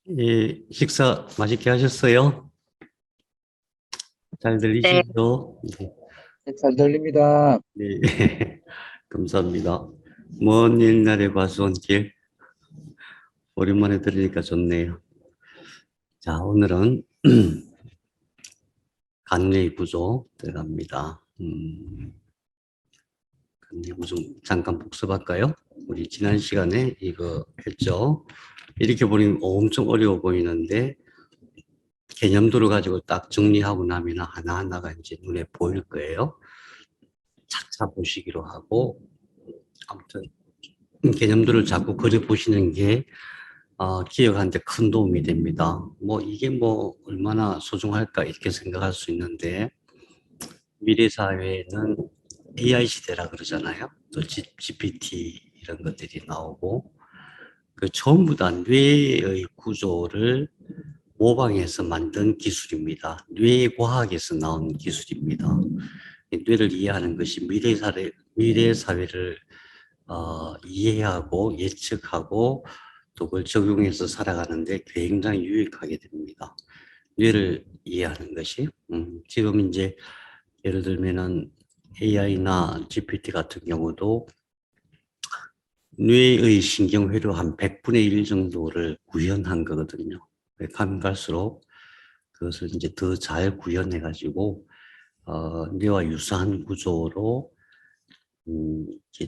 예, 식사 맛있게 하셨어요? 잘 네, 들리시죠? 네, 잘 들립니다. 네, 감사합니다. 먼 옛날에 봐서 온 길, 오랜만에 들으니까 좋네요. 자, 오늘은 간뇌 구조 들어갑니다. 간뇌 구조 잠깐 복습할까요? 우리 지난 시간에 이거 했죠? 이렇게 보니 엄청 어려워 보이는데, 개념들을 가지고 딱 정리하고 나면 하나하나가 이제 눈에 보일 거예요. 차차 보시기로 하고, 아무튼 개념들을 자꾸 그려보시는 게 기억하는데 큰 도움이 됩니다. 뭐 이게 뭐 얼마나 소중할까 이렇게 생각할 수 있는데 미래 사회는 AI 시대라 그러잖아요. 또 GPT 이런 것들이 나오고 그 전부 다 뇌의 구조를 모방해서 만든 기술입니다. 뇌과학에서 나온 기술입니다. 뇌를 이해하는 것이 미래 사회를 이해하고 예측하고 또 그걸 적용해서 살아가는데 굉장히 유익하게 됩니다. 뇌를 이해하는 것이. 지금 이제 예를 들면은 AI나 GPT 같은 경우도 뇌의 신경회로 한 100분의 1 정도를 구현한 거거든요. 가면 갈수록 그것을 이제 더 잘 구현해가지고, 뇌와 유사한 구조로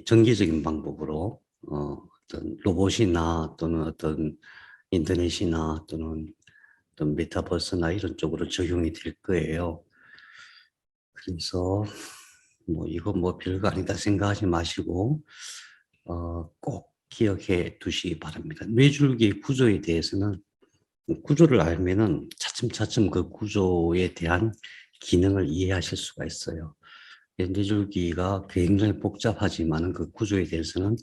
정기적인 방법으로 어떤 로봇이나 또는 어떤 인터넷이나 또는 어떤 메타버스나 이런 쪽으로 적용이 될 거예요. 그래서 뭐 이거 뭐 별거 아니다 생각하지 마시고 꼭 기억해 두시기 바랍니다. 뇌줄기 구조에 대해서는 구조를 알면은 차츰차츰 그 구조에 대한 기능을 이해하실 수가 있어요. 뇌줄기가 굉장히 복잡하지만 그 구조에 대해서는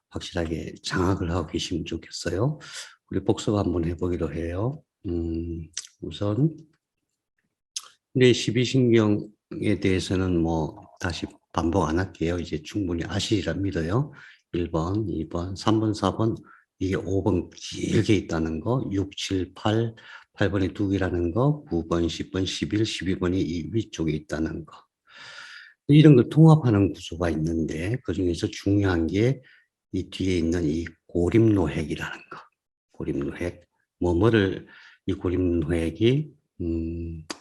확실하게 장악을 하고 계시면 좋겠어요. 우리 복습 한번 해보기로 해요. 우선 뇌 십이신경에 대해서는 뭐 다시 반복 안 할게요. 이제 충분히 아시리라 믿어요. 1번, 2번, 3번, 4번, 이게 5번 길게 있다는 거, 6, 7, 8, 8번에 두 개라는 거, 9번, 10번, 11, 12번이 이 위쪽에 있다는 거. 이런 걸 통합하는 구조가 있는데 그중에서 중요한 게 이 뒤에 있는 이 고립노획이라는 거. 고립노획. 뭐뭐를 이 고립노획이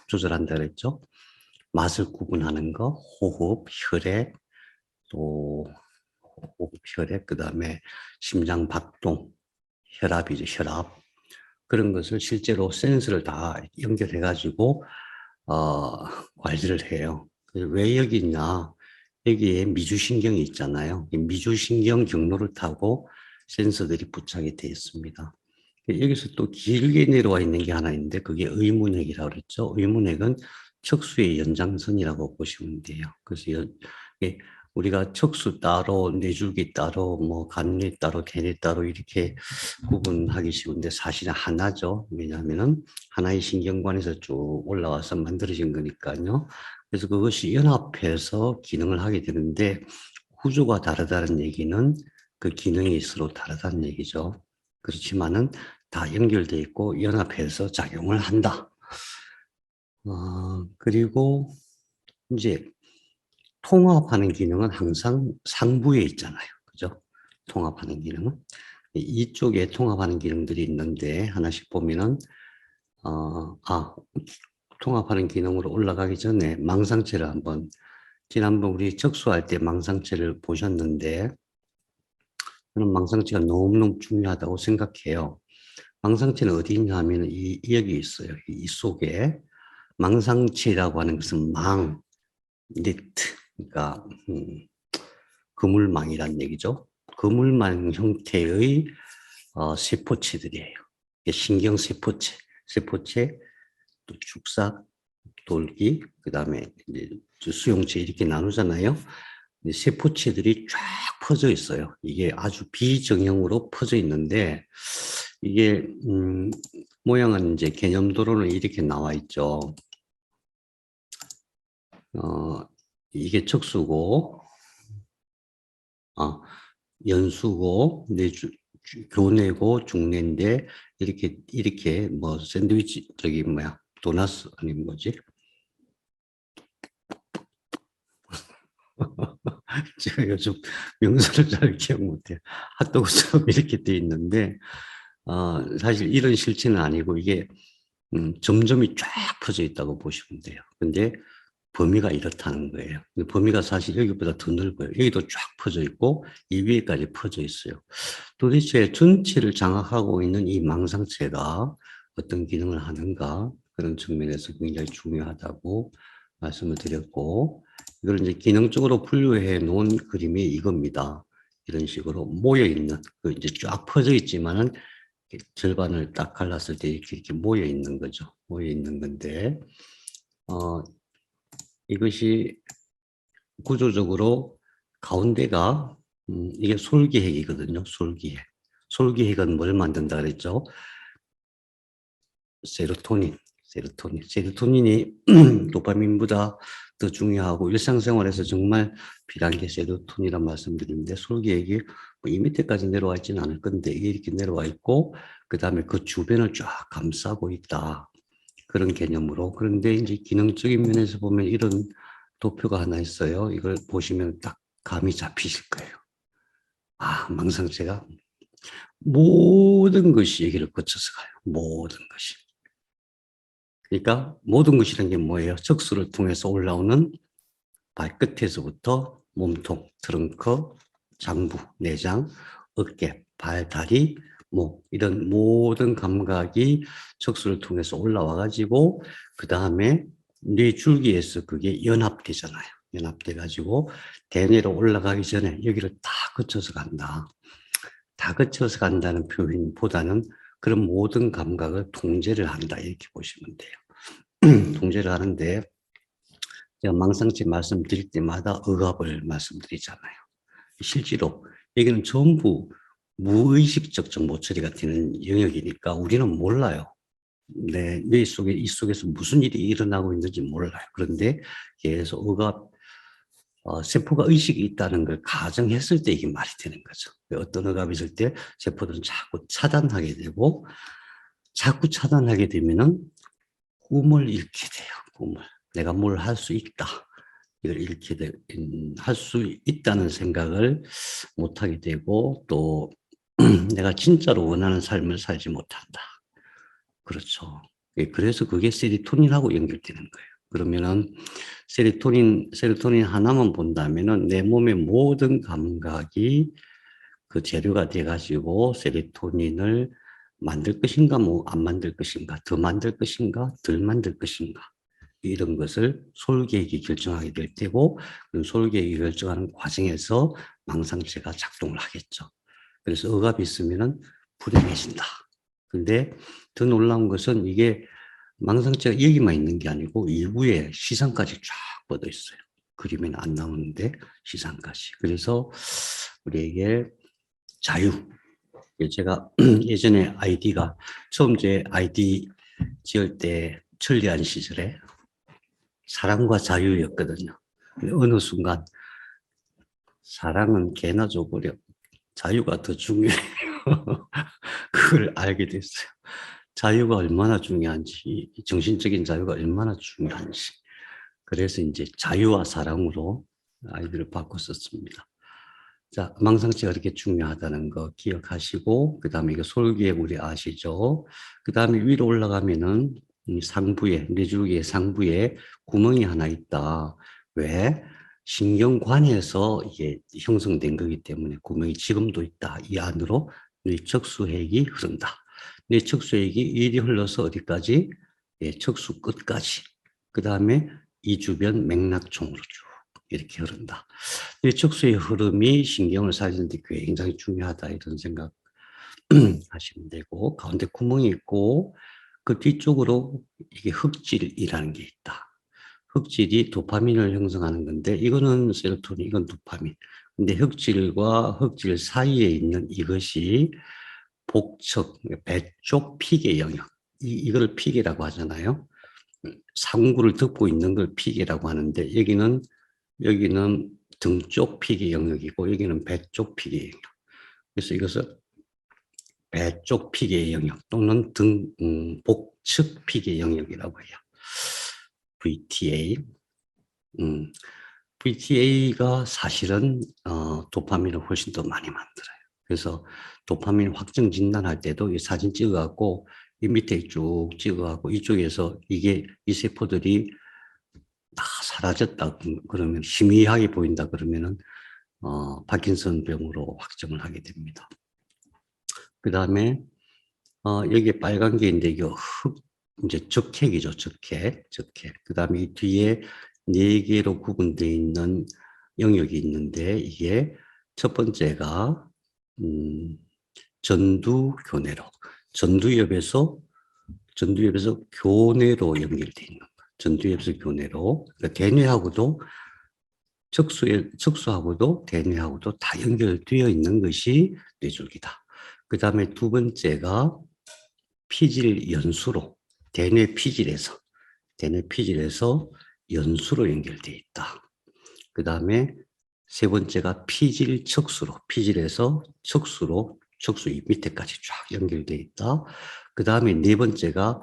조절한다 그랬죠. 맛을 구분하는 거, 호흡, 혈액, 또 호흡, 혈액, 그 다음에 심장 박동, 혈압이죠, 혈압. 그런 것을 실제로 센서를 다 연결해가지고 관리를 해요. 왜 여기 있냐? 여기에 미주신경이 있잖아요. 미주신경 경로를 타고 센서들이 부착이 되어 있습니다. 여기서 또 길게 내려와 있는 게 하나 있는데 그게 의문핵이라고 그랬죠. 의문핵은 척수의 연장선이라고 보시면 돼요. 그래서 우리가 척수 따로, 뇌줄기 따로, 뭐 간뇌 따로, 개뇌 따로 이렇게 구분하기 쉬운데 사실은 하나죠. 왜냐하면은 하나의 신경관에서 쭉 올라와서 만들어진 거니까요. 그래서 그것이 연합해서 기능을 하게 되는데 구조가 다르다는 얘기는 그 기능이 서로 다르다는 얘기죠. 그렇지만은 다 연결돼 있고 연합해서 작용을 한다. 그리고 이제 통합하는 기능은 항상 상부에 있잖아요. 그죠? 통합하는 기능은. 이쪽에 통합하는 기능들이 있는데 하나씩 보면은 통합하는 기능으로 올라가기 전에 망상체를 한번 지난번 우리 적수할 때 망상체를 보셨는데 저는 망상체가 너무너무 중요하다고 생각해요. 망상체는 어디 있냐 하면 여기 있어요. 이 속에 망상체라고 하는 것은 니트, 그러니까 그물망이란 얘기죠. 그물망 형태의 세포체들이에요. 신경세포체, 세포체, 또 축삭, 돌기, 그 다음에 이제 수용체 이렇게 나누잖아요. 세포체들이 쫙 퍼져 있어요. 이게 아주 비정형으로 퍼져 있는데 이게 모양은 이제 개념도로는 이렇게 나와 있죠. 이게 척수고, 연수고, 교내고 중내인데 이렇게 뭐 샌드위치 저기 뭐야 도나스 아니 뭐지? 제가 요즘 명사를 잘 기억 못해요. 핫도그처럼 이렇게 돼 있는데 사실 이런 실체는 아니고 이게 점점이 쫙 퍼져 있다고 보시면 돼요. 근데 범위가 이렇다는 거예요. 근데 범위가 사실 여기보다 더 넓어요. 여기도 쫙 퍼져 있고 이 위에까지 퍼져 있어요. 도대체 전체를 장악하고 있는 이 망상체가 어떤 기능을 하는가 그런 측면에서 굉장히 중요하다고 말씀을 드렸고 이걸 이제 기능적으로 분류해 놓은 그림이 이겁니다. 이런 식으로 모여 있는 그 이제 쫙 퍼져 있지만은 절반을 딱 갈랐을 때 이렇게 모여 있는 거죠. 모여 있는 건데 이것이 구조적으로 가운데가 이게 솔기핵이거든요. 솔기핵. 솔기핵은 뭘 만든다 그랬죠? 세로토닌. 세로토닌이 도파민보다 더 중요하고 일상생활에서 정말 필요한 게 세로토닌이란 말씀드리는데 솔기핵이 뭐이 밑에까지 내려와 있지는 않을 건데 이게 이렇게 내려와 있고 그 다음에 그 주변을 쫙 감싸고 있다. 그런 개념으로. 그런데 이제 기능적인 면에서 보면 이런 도표가 하나 있어요. 이걸 보시면 딱 감이 잡히실 거예요. 망상체가 모든 것이 여기를 거쳐서 가요. 모든 것이. 그러니까 모든 것이라는 게 뭐예요? 척수를 통해서 올라오는 발끝에서부터 몸통, 트렁크, 장부, 내장, 어깨, 발, 다리, 목 이런 모든 감각이 척수를 통해서 올라와 가지고 그 다음에 뇌 줄기에서 그게 연합되잖아요. 연합돼 가지고 대뇌로 올라가기 전에 여기를 다 거쳐서 간다. 다 거쳐서 간다는 표현보다는 그런 모든 감각을 통제를 한다 이렇게 보시면 돼요. 통제를 하는데 제가 망상체 말씀드릴 때마다 억압을 말씀드리잖아요. 실제로 여기는 전부 무의식적 정보 처리가 되는 영역이니까 우리는 몰라요. 뇌 속에, 이 속에서 무슨 일이 일어나고 있는지 몰라요. 그런데 계속 억압, 세포가 의식이 있다는 걸 가정했을 때 이게 말이 되는 거죠. 어떤 억압이 있을 때 세포들은 자꾸 차단하게 되고 자꾸 차단하게 되면은 꿈을 잃게 돼요. 꿈을. 내가 뭘 할 수 있다. 이걸 잃게 할 수 있다는 생각을 못하게 되고 또 내가 진짜로 원하는 삶을 살지 못한다. 그렇죠. 그래서 그게 세로토닌하고 연결되는 거예요. 그러면은 세로토닌 하나만 본다면은 내 몸의 모든 감각이 그 재료가 돼가지고 세로토닌을 만들 것인가, 뭐 안 만들 것인가, 더 만들 것인가, 덜 만들 것인가 이런 것을 솔계획이 결정하게 될 테고 솔계획이 결정하는 과정에서 망상체가 작동을 하겠죠. 그래서 억압이 있으면은 불행해진다. 근데 더 놀라운 것은 이게 망상체가 여기만 있는 게 아니고 일부에 시상까지 쫙 뻗어 있어요. 그림에는 안 나오는데 시상까지. 그래서 우리에게 자유. 제가 예전에 아이디가 처음 제 아이디 지을 때 천리안 시절에 사랑과 자유였거든요. 어느 순간 사랑은 개나 줘버려. 자유가 더 중요해요. 그걸 알게 됐어요. 자유가 얼마나 중요한지, 정신적인 자유가 얼마나 중요한지. 그래서 이제 자유와 사랑으로 아이들을 바꿨었습니다. 자, 망상체가 그렇게 중요하다는 거 기억하시고, 그 다음에 이거 솔기의 우리 아시죠? 그 다음에 위로 올라가면은 상부에, 뇌줄기의 상부에 구멍이 하나 있다. 왜? 신경관에서 이게 형성된 거기 때문에 구멍이 지금도 있다. 이 안으로 뇌척수핵이 흐른다. 뇌척수핵이 이리 흘러서 어디까지? 예, 척수 끝까지. 그 다음에 이 주변 맥락총으로 쭉 이렇게 흐른다. 뇌척수의 흐름이 신경을 살리는 데 굉장히 중요하다 이런 생각 하시면 되고 가운데 구멍이 있고 그 뒤쪽으로 이게 흑질이라는 게 있다. 흑질이 도파민을 형성하는 건데 이거는 세로토닌, 이건 도파민. 근데 흑질과 흑질 사이에 있는 이것이 복척, 배쪽 피계 영역. 이걸 피계라고 하잖아요. 상구를 덮고 있는 걸 피계라고 하는데 여기는 등 쪽 피계 영역이고 여기는 배 쪽 피계 영역. 그래서 이것을 배쪽 피계 영역 또는 복측 피계 영역이라고 해요. VTA. VTA가 사실은 도파민을 훨씬 더 많이 만들어요. 그래서 도파민 확정 진단할 때도 이 사진 찍어갖고 이 밑에 쭉 찍어갖고 이쪽에서 이 세포들이 다 사라졌다 그러면 희미하게 보인다 그러면은 파킨슨 병으로 확정을 하게 됩니다. 그 다음에 여기에 빨간 게 있는데 이게 이제 적핵이죠. 적핵. 그 다음에 이 뒤에 4개로 구분되어 있는 영역이 있는데 이게 첫 번째가 전두교내로, 전두엽에서 교내로 연결되어 있는 거. 전두엽에서 교내로. 그러니까 대뇌하고도 척수하고도 대뇌하고도 다 연결되어 있는 것이 뇌줄기다. 그 다음에 두 번째가 피질 연수로, 대뇌 피질에서 연수로 연결되어 있다. 그 다음에 세 번째가 피질 척수로, 피질에서 척수 이 밑에까지 쫙 연결되어 있다. 그 다음에 네 번째가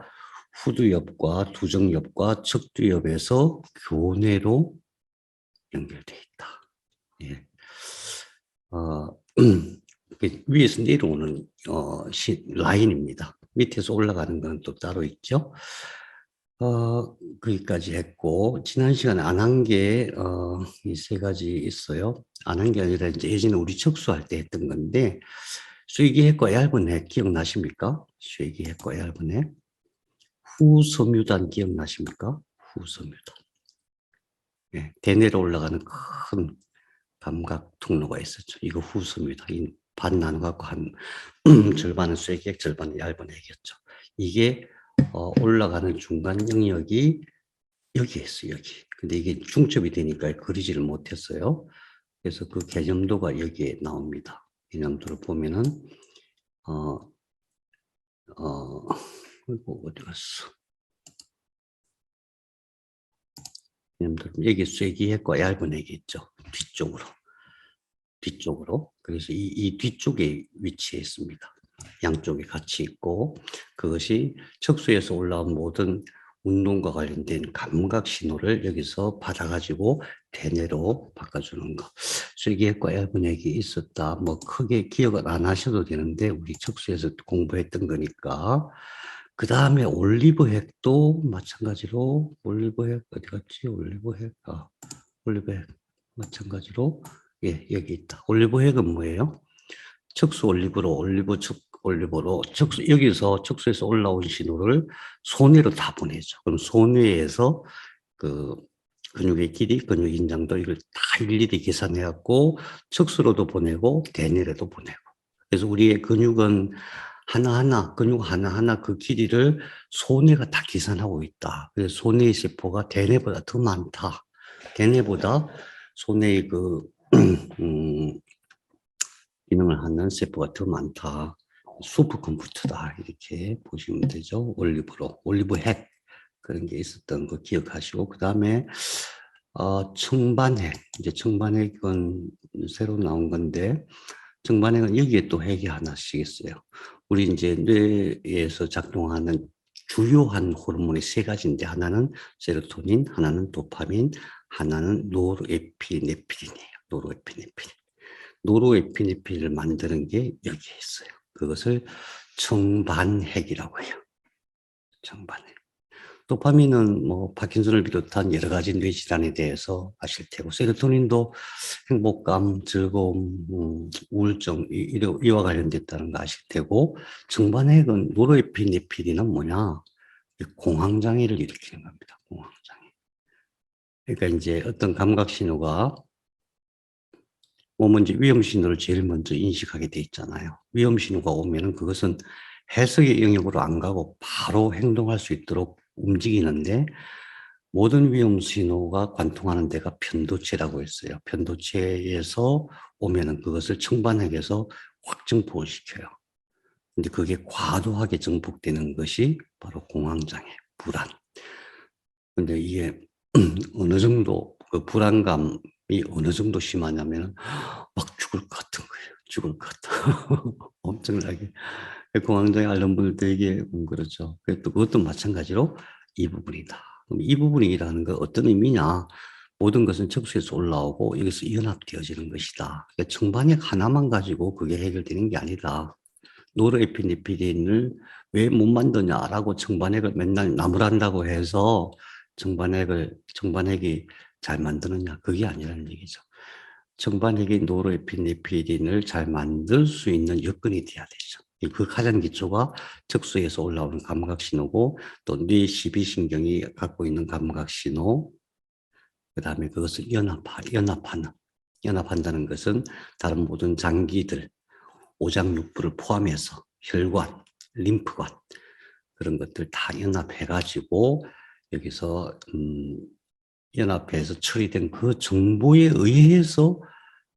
후두엽과 두정엽과 척두엽에서 교내로 연결되어 있다. 예. 위에서 내려오는 라인입니다. 밑에서 올라가는 건 또 따로 있죠. 거기까지 했고, 지난 시간에 안 한 게, 이 세 가지 있어요. 안 한 게 아니라 이제 예전에 우리 척수할 때 했던 건데, 쇠기핵과 얇은 핵 기억나십니까? 쇠기핵과 얇은 핵. 후섬유단 기억나십니까? 후섬유단. 예, 대뇌로 올라가는 큰 감각 통로가 있었죠. 이거 후섬유단. 반 나눠갖고 한 절반은 쇠기핵, 절반은 얇은 핵이었죠. 이게 올라가는 중간 영역이 여기에 있어요, 여기. 근데 이게 중첩이 되니까 그리지를 못했어요. 그래서 그 개념도가 여기에 나옵니다. 개념도를 보면은, 이거 어디 갔어? 개념도, 여기 쇠기핵과 얇은 핵이 있죠. 뒤쪽으로. 그래서 이 뒤쪽에 위치해 있습니다. 양쪽에 같이 있고, 그것이 척수에서 올라온 모든 운동과 관련된 감각 신호를 여기서 받아가지고 대뇌로 바꿔주는 거. 쇠기핵과 얇은 핵이 있었다. 뭐 크게 기억을 안 하셔도 되는데 우리 척수에서 공부했던 거니까. 그 다음에 올리브핵도 마찬가지로 올리브핵 어디 갔지? 올리브핵 마찬가지로 여기 있다. 올리브핵은 뭐예요? 척수 올리브로 여기서 척수에서 올라온 신호를 소뇌로 다 보내죠. 그럼 소뇌에서 그 근육의 길이, 근육 인장도 이걸 다 일일이 계산해 갖고 척수로도 보내고 대뇌로도 보내고. 그래서 우리의 근육 하나하나 그 길이를 소뇌가 다 계산하고 있다. 그래서 소뇌의 세포가 대뇌보다 더 많다. 대뇌보다 소뇌의 기능을 하는 세포가 더 많다. 슈퍼컴퓨터다. 이렇게 보시면 되죠. 올리브핵. 그런 게 있었던 거 기억하시고, 그 다음에, 청반핵. 이제 청반핵은 새로 나온 건데, 청반핵은 여기에 또 핵이 하나씩 있어요. 우리 이제 뇌에서 작동하는 주요한 호르몬이 세 가지인데, 하나는 세로토닌, 하나는 도파민, 하나는 노르에피네프린이에요. 노르에피네프린을 만드는 게 여기에 있어요. 그것을 청반핵이라고 해요. 청반핵. 도파민은 뭐 파킨슨을 비롯한 여러 가지 뇌질환에 대해서 아실 테고, 세로토닌도 행복감, 즐거움, 우울증 이와 관련됐다는 거 아실 테고, 청반핵은 노르에피네프린은 뭐냐? 공황장애를 일으키는 겁니다. 공황장애. 그러니까 이제 어떤 감각 신호가 오면 이제 위험 신호를 제일 먼저 인식하게 돼 있잖아요. 위험 신호가 오면은 그것은 해석의 영역으로 안 가고 바로 행동할 수 있도록 움직이는데, 모든 위험 신호가 관통하는 데가 편도체라고 했어요. 편도체에서 오면은 그것을 청반핵에서 확 증폭을 시켜요. 근데 그게 과도하게 증폭되는 것이 바로 공황장애, 불안. 근데 이게 어느 정도 그 불안감이 어느 정도 심하냐면 막 죽을 것 같은 거예요. 죽을 것 같다. 엄청나게. 공황장애 앓는 분들 되게 그렇죠. 또 그것도 마찬가지로 이 부분이다. 그럼 이 부분이라는 건 어떤 의미냐? 모든 것은 척수에서 올라오고 여기서 연합되어지는 것이다. 그러니까 정반액 하나만 가지고 그게 해결되는 게 아니다. 노르에피네프린을 왜 못 만드냐라고 정반액을 맨날 나무란다고 해서 정반액이 잘 만드느냐, 그게 아니라는 얘기죠. 정반액이 노르에피네프린을 잘 만들 수 있는 여건이 돼야 되죠. 그 가장 기초가 척수에서 올라오는 감각신호고, 또 뇌 12신경이 갖고 있는 감각신호, 그 다음에 그것을 연합한다는 것은 다른 모든 장기들, 오장육부를 포함해서 혈관, 림프관, 그런 것들 다 연합해가지고 여기서 연합해서 처리된 그 정보에 의해서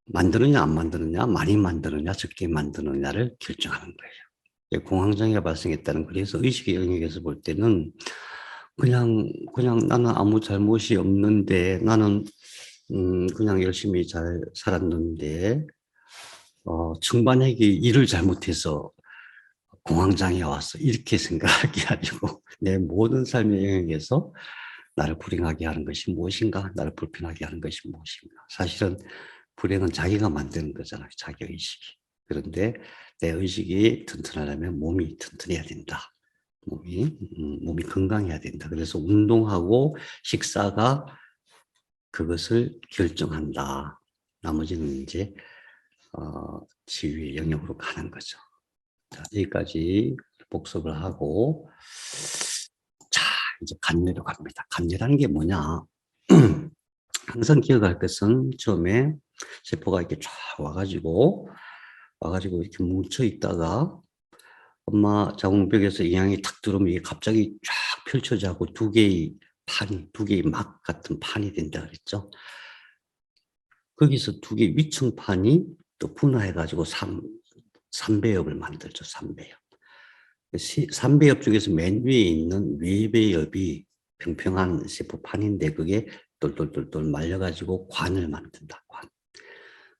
만드느냐 안 만드느냐, 많이 만드느냐 적게 만드느냐를 결정하는 거예요. 공황장애가 발생했다는, 그래서 의식의 영역에서 볼 때는 그냥 나는 아무 잘못이 없는데, 나는 그냥 열심히 잘 살았는데 정반액이 일을 잘못해서 공황장애가 왔어, 이렇게 생각하기 아니고 내 모든 삶의 영역에서 나를 불행하게 하는 것이 무엇인가, 나를 불편하게 하는 것이 무엇인가. 사실은 불행은 자기가 만드는 거잖아요, 자기 의식이. 그런데 내 의식이 튼튼하려면 몸이 튼튼해야 된다. 몸이 건강해야 된다. 그래서 운동하고 식사가 그것을 결정한다. 나머지는 이제 지위의 영역으로 가는 거죠. 자, 여기까지 복습을 하고, 자, 이제 간뇌로 갑니다. 간뇌라는 게 뭐냐? 항상 기억할 것은 처음에 세포가 이렇게 쫙 와가지고 이렇게 뭉쳐 있다가 엄마 자궁벽에서 영양이 탁 들어오면 이게 갑자기 쫙 펼쳐져고 두 개의 막 같은 판이 된다 그랬죠. 거기서 두 개의 위층판이 또 분화해가지고 삼배엽을 만들죠. 삼배엽 중에서 맨 위에 있는 외배엽이 평평한 세포판인데 그게 똘똘똘똘 말려가지고 관을 만든다.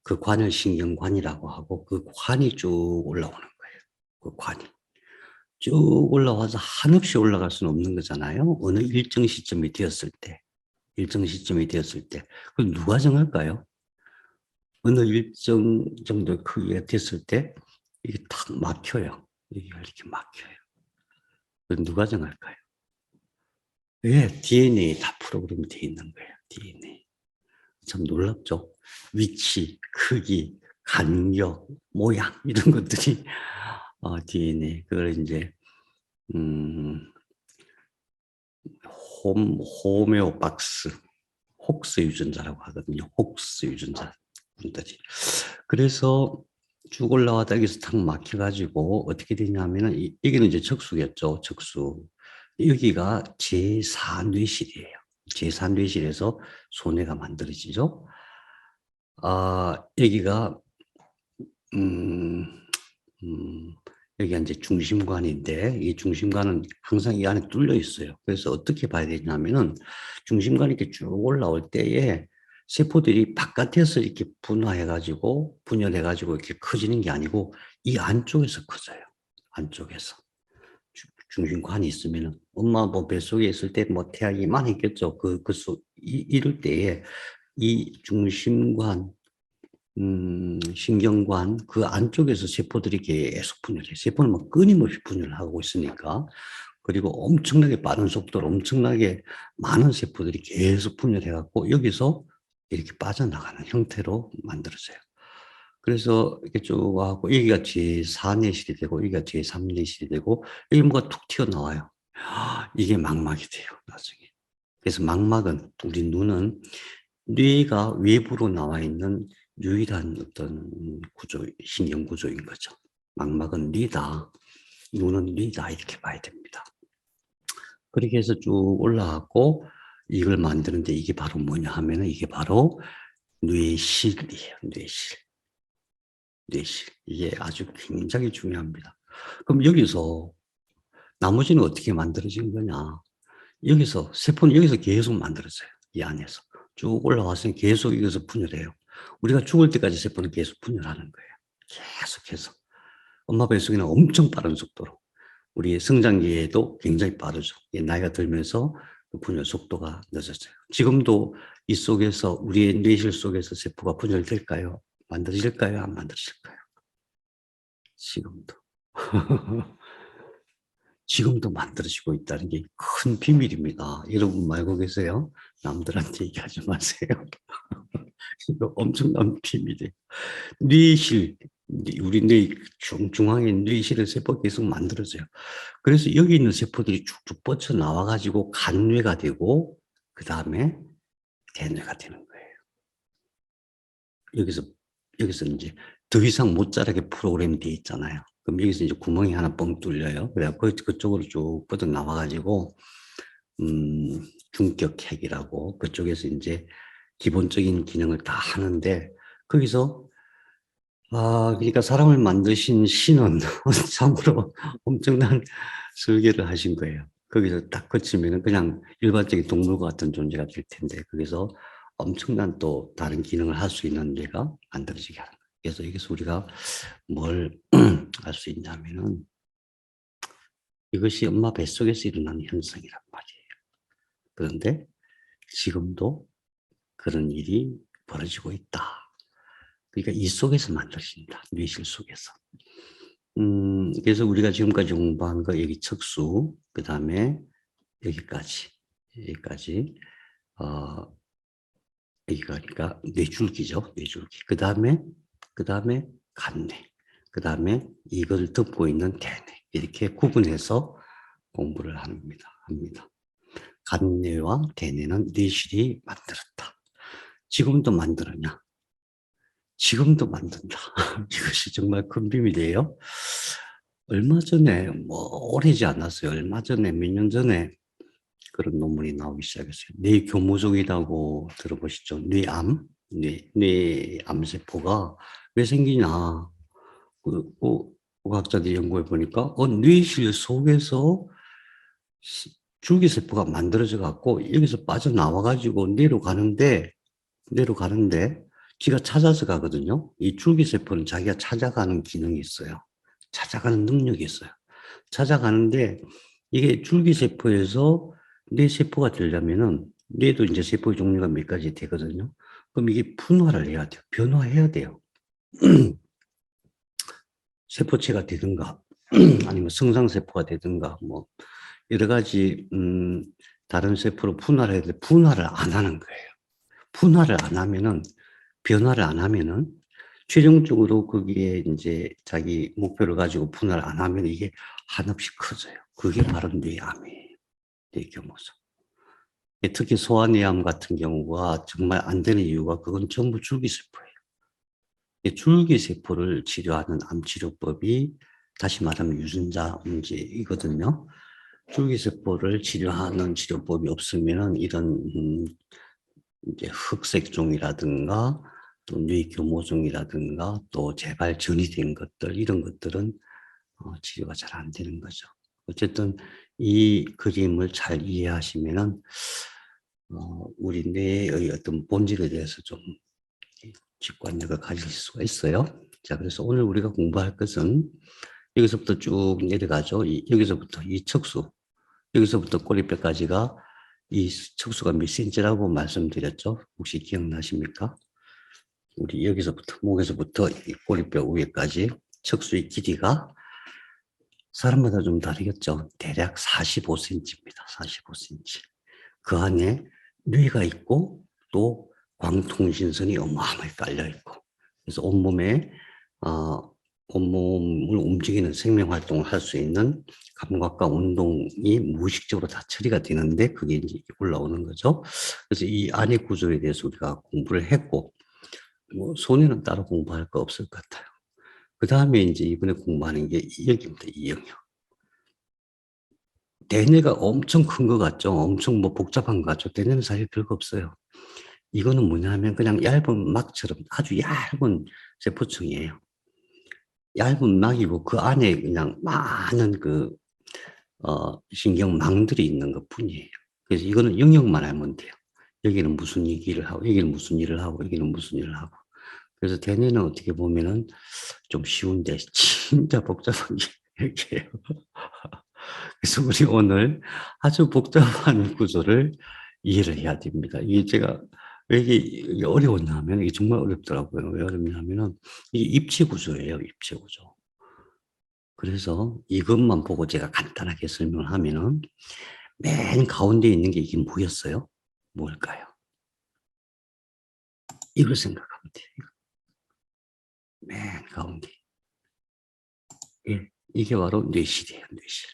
그 관을 신경관이라고 하고, 그 관이 쭉 올라오는 거예요. 그 관이 쭉 올라와서 한없이 올라갈 수는 없는 거잖아요. 어느 일정 시점이 되었을 때. 그걸 누가 정할까요? 어느 일정 정도 크기가 됐을 때 이게 탁 막혀요. 이게 이렇게 막혀요. 그걸 누가 정할까요? 왜? DNA 다 프로그램이 되어 있는 거예요. DNA. 참 놀랍죠? 위치, 크기, 간격, 모양, 이런 것들이 DNA. 그걸 이제 호메오박스, 혹스 유전자라고 하거든요. 혹스 유전자 분들이. 그래서 쭉 올라가다 여기서 탁 막혀가지고 어떻게 되냐면은, 여기는 이제 척수겠죠. 척수. 여기가 제4뇌실이에요. 제4뇌실에서 소뇌가 만들어지죠. 여기가 여기가 이제 중심관인데, 이 중심관은 항상 이 안에 뚫려 있어요. 그래서 어떻게 봐야 되냐면은, 중심관이 이렇게 쭉 올라올 때에 세포들이 바깥에서 이렇게 분열해가지고 이렇게 커지는 게 아니고 이 안쪽에서 커져요. 안쪽에서. 중심관이 있으면은, 엄마 뭐 뱃속에 있을 때 뭐 태아기 많이 있겠죠. 이럴 때에 이 중심관, 신경관 그 안쪽에서 세포들이 계속 분열해요. 세포는 뭐 끊임없이 분열을 하고 있으니까. 그리고 엄청나게 빠른 속도로 엄청나게 많은 세포들이 계속 분열해갖고 여기서 이렇게 빠져나가는 형태로 만들어져요. 그래서 이렇게 쭉 와갖고 여기가 제4내실이 되고 여기가 제3내실이 되고 여기 뭐가 툭 튀어나와요. 이게 망막이 돼요, 나중에. 그래서 망막은, 우리 눈은 뇌가 외부로 나와 있는 유일한 어떤 신경 구조인 거죠. 망막은 뇌다, 눈은 뇌다, 이렇게 봐야 됩니다. 그렇게 해서 쭉 올라가고 이걸 만드는데 이게 바로 뭐냐 하면은 이게 바로 뇌실이에요. 뇌실. 이게 아주 굉장히 중요합니다. 그럼 여기서 나머지는 어떻게 만들어진 거냐? 세포는 여기서 계속 만들어져요. 이 안에서. 쭉 올라와서 계속 여기서 분열해요. 우리가 죽을 때까지 세포는 계속 분열하는 거예요. 계속해서. 엄마 뱃속에는 엄청 빠른 속도로. 우리의 성장기에도 굉장히 빠르죠. 나이가 들면서 그 분열 속도가 늦어져요. 지금도 이 속에서 우리의 뇌실 속에서 세포가 분열될까요? 만들어질까요? 안 만들어질까요? 지금도. 지금도 만들어지고 있다는 게 큰 비밀입니다. 여러분 알고 계세요? 남들한테 얘기하지 마세요. 이거 엄청난 비밀이에요. 뇌실, 우리 뇌 중앙에 뇌실의 세포가 계속 만들어져요. 그래서 여기 있는 세포들이 쭉쭉 뻗쳐 나와가지고 간뇌가 되고, 그 다음에 대뇌가 되는 거예요. 여기서 이제 더 이상 못 자라게 프로그램이 되어 있잖아요. 그럼 여기서 이제 구멍이 하나 뻥 뚫려요. 그래서 그쪽으로 쭉 뻗어 나와가지고, 중격핵이라고 그쪽에서 이제 기본적인 기능을 다 하는데, 거기서 그러니까 사람을 만드신 신은 참으로 엄청난 설계를 하신 거예요. 거기서 딱 거치면은 그냥 일반적인 동물과 같은 존재가 될 텐데, 거기서 엄청난 또 다른 기능을 할 수 있는 뇌가 만들어지게 하는 거예요. 그래서 여기서 우리가 뭘 알 수 있냐면은, 이것이 엄마 뱃속에서 일어나는 현상이란 말이에요. 그런데 지금도 그런 일이 벌어지고 있다. 그러니까 이 속에서 만들어진다. 뇌실 속에서. 그래서 우리가 지금까지 공부한 거 여기 척수, 그 다음에 여기까지, 여기가 그러니까 뇌줄기죠. 뇌줄기. 그 다음에 간뇌. 그 다음에 이걸 덮고 있는 대뇌. 이렇게 구분해서 공부를 합니다. 간뇌와 대뇌는 뇌실이 만들었다. 지금도 만들었냐? 지금도 만든다. 이것이 정말 큰 비밀이에요. 얼마 전에, 오래지 않았어요. 얼마 전에, 몇 년 전에 그런 논문이 나오기 시작했어요. 뇌교무종이라고 들어보시죠? 뇌암세포가 왜 생기냐. 그 과학자들이 연구해 보니까, 뇌실 속에서 줄기세포가 만들어져 갖고, 여기서 빠져나와가지고 내려가는데, 지가 찾아서 가거든요. 이 줄기세포는 자기가 찾아가는 기능이 있어요. 찾아가는 능력이 있어요. 찾아가는데 이게 줄기세포에서 뇌세포가 되려면은 뇌도 이제 세포의 종류가 몇 가지 되거든요. 그럼 이게 분화를 해야 돼요. 변화해야 돼요. 세포체가 되든가 아니면 성장세포가 되든가 뭐 여러 가지 다른 세포로 분화를 해야 되는데 분화를 안 하는 거예요. 분화를 안 하면은 변화를 안 하면은 최종적으로 거기에 이제 자기 목표를 가지고 분할을 안 하면 이게 한없이 커져요. 그게 바로 뇌암이에요. 뇌교무종. 특히 소아뇌암 같은 경우가 정말 안 되는 이유가 그건 전부 줄기세포예요. 줄기세포를 치료하는 암치료법이 다시 말하면 유전자 문제이거든요. 줄기세포를 치료하는 치료법이 없으면은 이런 이제 흑색종이라든가 또 뇌교모종이라든가 또 재발 전이된 것들 이런 것들은 치료가 잘 안 되는 거죠. 어쨌든 이 그림을 잘 이해하시면은 우리 뇌의 어떤 본질에 대해서 좀 직관력을 가질 수가 있어요. 자, 그래서 오늘 우리가 공부할 것은 여기서부터 쭉 내려가죠. 여기서부터 이 척수, 여기서부터 꼬리뼈까지가 이 척수가 몇 cm라고 말씀드렸죠? 혹시 기억나십니까? 우리 여기서부터, 목에서부터 이 꼬리뼈 위에까지 척수의 길이가 사람마다 좀 다르겠죠? 대략 45cm입니다. 45cm. 그 안에 뇌가 있고 또 광통신선이 어마어마하게 깔려있고 그래서 온몸을 움직이는 생명활동을 할 수 있는 감각과 운동이 무의식적으로 다 처리가 되는데 그게 이제 올라오는 거죠. 그래서 이 안의 구조에 대해서 우리가 공부를 했고 뭐 손에는 따로 공부할 거 없을 것 같아요. 그 다음에 이제 이번에 공부하는 게 이역입니다. 이역력. 대뇌가 엄청 큰 것 같죠? 엄청 뭐 복잡한 것 같죠? 대뇌는 사실 별거 없어요. 이거는 뭐냐면 그냥 얇은 막처럼 아주 얇은 세포층이에요. 얇은 막이고 그 안에 그냥 많은 신경망들이 있는 것 뿐이에요. 그래서 이거는 영역만 알면 돼요. 여기는 무슨 일을 하고, 여기는 무슨 일을 하고, 여기는 무슨 일을 하고. 그래서 대뇌는 어떻게 보면은 좀 쉬운데 진짜 복잡한 게 이렇게요. 그래서 우리 오늘 아주 복잡한 구조를 이해를 해야 됩니다. 이게 제가 왜 이게 어려웠냐면 이게 정말 어렵더라고요. 왜 어렵냐면은 이게 입체 구조예요, 입체 구조. 그래서 이것만 보고 제가 간단하게 설명을 하면은 맨 가운데 있는 게 이게 뭐였어요? 뭘까요? 이걸 생각하면 돼요. 맨 가운데. 예, 이게 바로 뇌실이에요, 뇌실.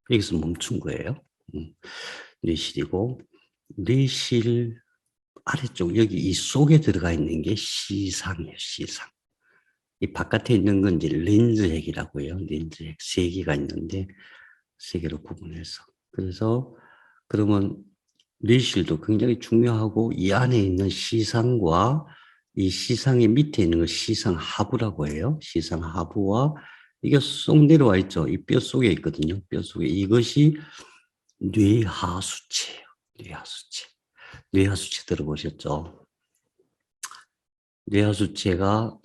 여기서 멈춘 거예요. 뇌실이고, 뇌실 아래쪽, 여기 이 속에 들어가 있는 게 시상이에요, 시상. 이 바깥에 있는 건 이제 렌즈핵이라고 해요. 렌즈핵 세 개가 있는데, 세 개로 구분해서. 그래서, 그러면 뇌실도 굉장히 중요하고, 이 안에 있는 시상과 이 시상의 밑에 있는 걸 시상하부라고 해요. 시상하부와 이게 쏙 내려와 있죠. 이 뼈 속에 있거든요. 뼈 속에. 이것이 뇌하수체예요. 뇌하수체. 뇌하수체 들어보셨죠? 뇌하수체가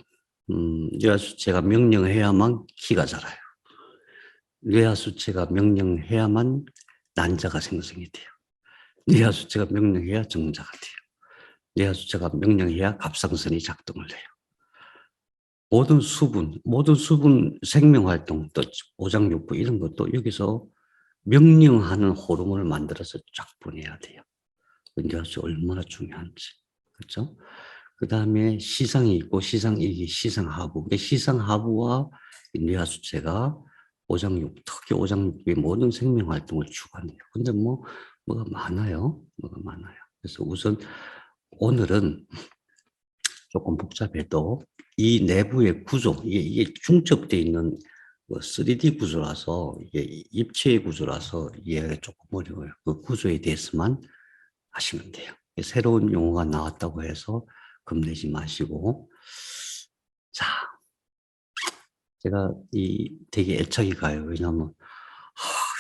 뇌하수체가 명령해야만 키가 자라요. 뇌하수체가 명령해야만 난자가 생성이 돼요. 뇌하수체가 명령해야 정자가 돼요. 뇌하수체가 명령해야 갑상선이 작동을 해요. 모든 수분 생명활동, 또 오장육부 이런 것도 여기서 명령하는 호르몬을 만들어서 쫙 보내야 돼요. 뇌하수체 얼마나 중요한지. 그렇죠? 그 다음에 시상이 있고, 이게 시상하부. 시상하부와 뇌하수체가 특히 오장육부의 모든 생명활동을 주관해요. 근데 뭐가 많아요. 뭐가 많아요. 그래서 우선 오늘은 조금 복잡해도 이 내부의 구조, 이게 중첩되어 있는 3D 구조라서, 이게 입체의 구조라서 이해가 조금 어려워요. 그 구조에 대해서만 하시면 돼요. 새로운 용어가 나왔다고 해서 겁내지 마시고. 자, 제가 되게 애착이 가요. 왜냐하면,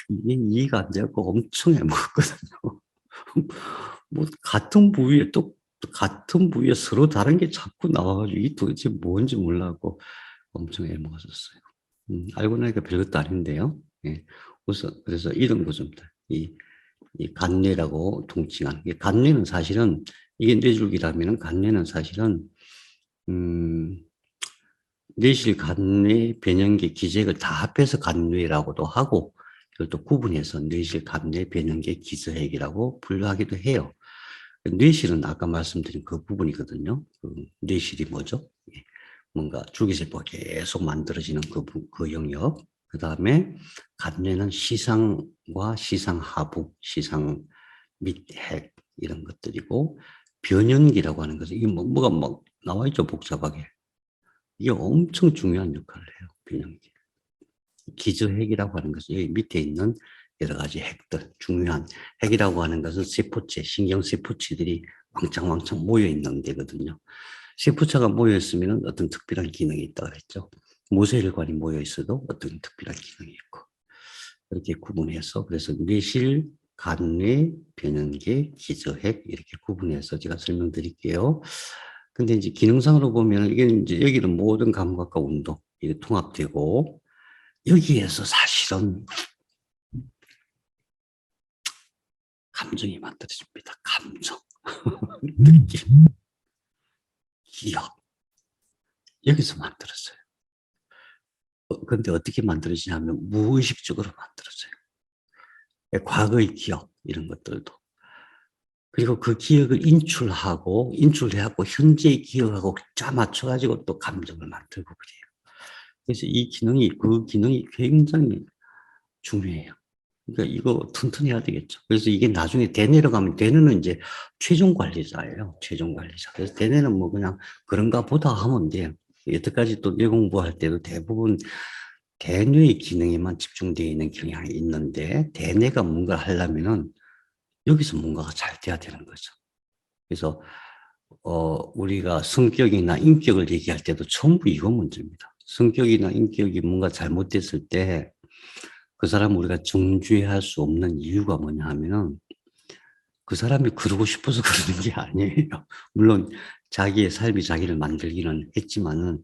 이게 이해가 안 되고 엄청 애먹었거든요. 같은 부위에 서로 다른 게 자꾸 나와가지고 이게 도대체 뭔지 몰라고 엄청 애먹었었어요. 알고 나니까 별것도 아닌데요. 예. 그래서 이런 거입니다. 이 간뇌라고 통칭하는 게, 간뇌는 사실은 이게 뇌줄기라면 간뇌는 사실은 뇌실, 간뇌, 변연계, 기저핵을 다 합해서 간뇌라고도 하고, 이걸 또 구분해서 뇌실, 간뇌, 변연계, 기저핵이라고 분류하기도 해요. 뇌실은 아까 말씀드린 그 부분이거든요. 그 뇌실이 뭐죠? 뭔가 줄기세포가 계속 만들어지는 그 영역. 그 다음에 간뇌는 시상과 시상하부, 시상 및 핵 이런 것들이고, 변연기라고 하는 것은 이게 뭐가 막 나와 있죠, 복잡하게. 이게 엄청 중요한 역할을 해요, 변연기. 기저핵이라고 하는 것은 여기 밑에 있는 여러 가지 핵들, 중요한 핵이라고 하는 것은 세포체, 신경세포체들이 왕창왕창 모여 있는 데거든요. 세포체가 모여 있으면 어떤 특별한 기능이 있다고 그랬죠. 모세혈관이 모여 있어도 어떤 특별한 기능이 있고, 이렇게 구분해서, 그래서 뇌실, 간뇌, 변연계, 기저핵 이렇게 구분해서 제가 설명드릴게요. 근데 이제 기능상으로 보면 이게 이제 여기는 모든 감각과 운동 이게 통합되고, 여기에서 사실은 감정이 만들어집니다. 감정, 느낌, 기억. 여기서 만들어져요. 근데 어떻게 만들어지냐면 무의식적으로 만들어져요. 과거의 기억 이런 것들도. 그리고 그 기억을 인출해하고 현재의 기억하고 짜 맞춰가지고 또 감정을 만들고 그래요. 그래서 그 기능이 굉장히 중요해요. 그러니까 이거 튼튼해야 되겠죠. 그래서 이게 나중에 대뇌로 가면, 대뇌는 이제 최종 관리자예요. 최종 관리자. 그래서 대뇌는 뭐 그냥 그런가 보다 하면 돼요. 여태까지 또 뇌 공부할 때도 대부분 대뇌의 기능에만 집중되어 있는 경향이 있는데, 대뇌가 뭔가를 하려면은 여기서 뭔가가 잘 돼야 되는 거죠. 그래서 우리가 성격이나 인격을 얘기할 때도 전부 이거 문제입니다. 성격이나 인격이 뭔가 잘못됐을 때 그 사람 우리가 정죄할 수 없는 이유가 뭐냐 하면은 그 사람이 그러고 싶어서 그러는 게 아니에요. 물론 자기의 삶이 자기를 만들기는 했지만은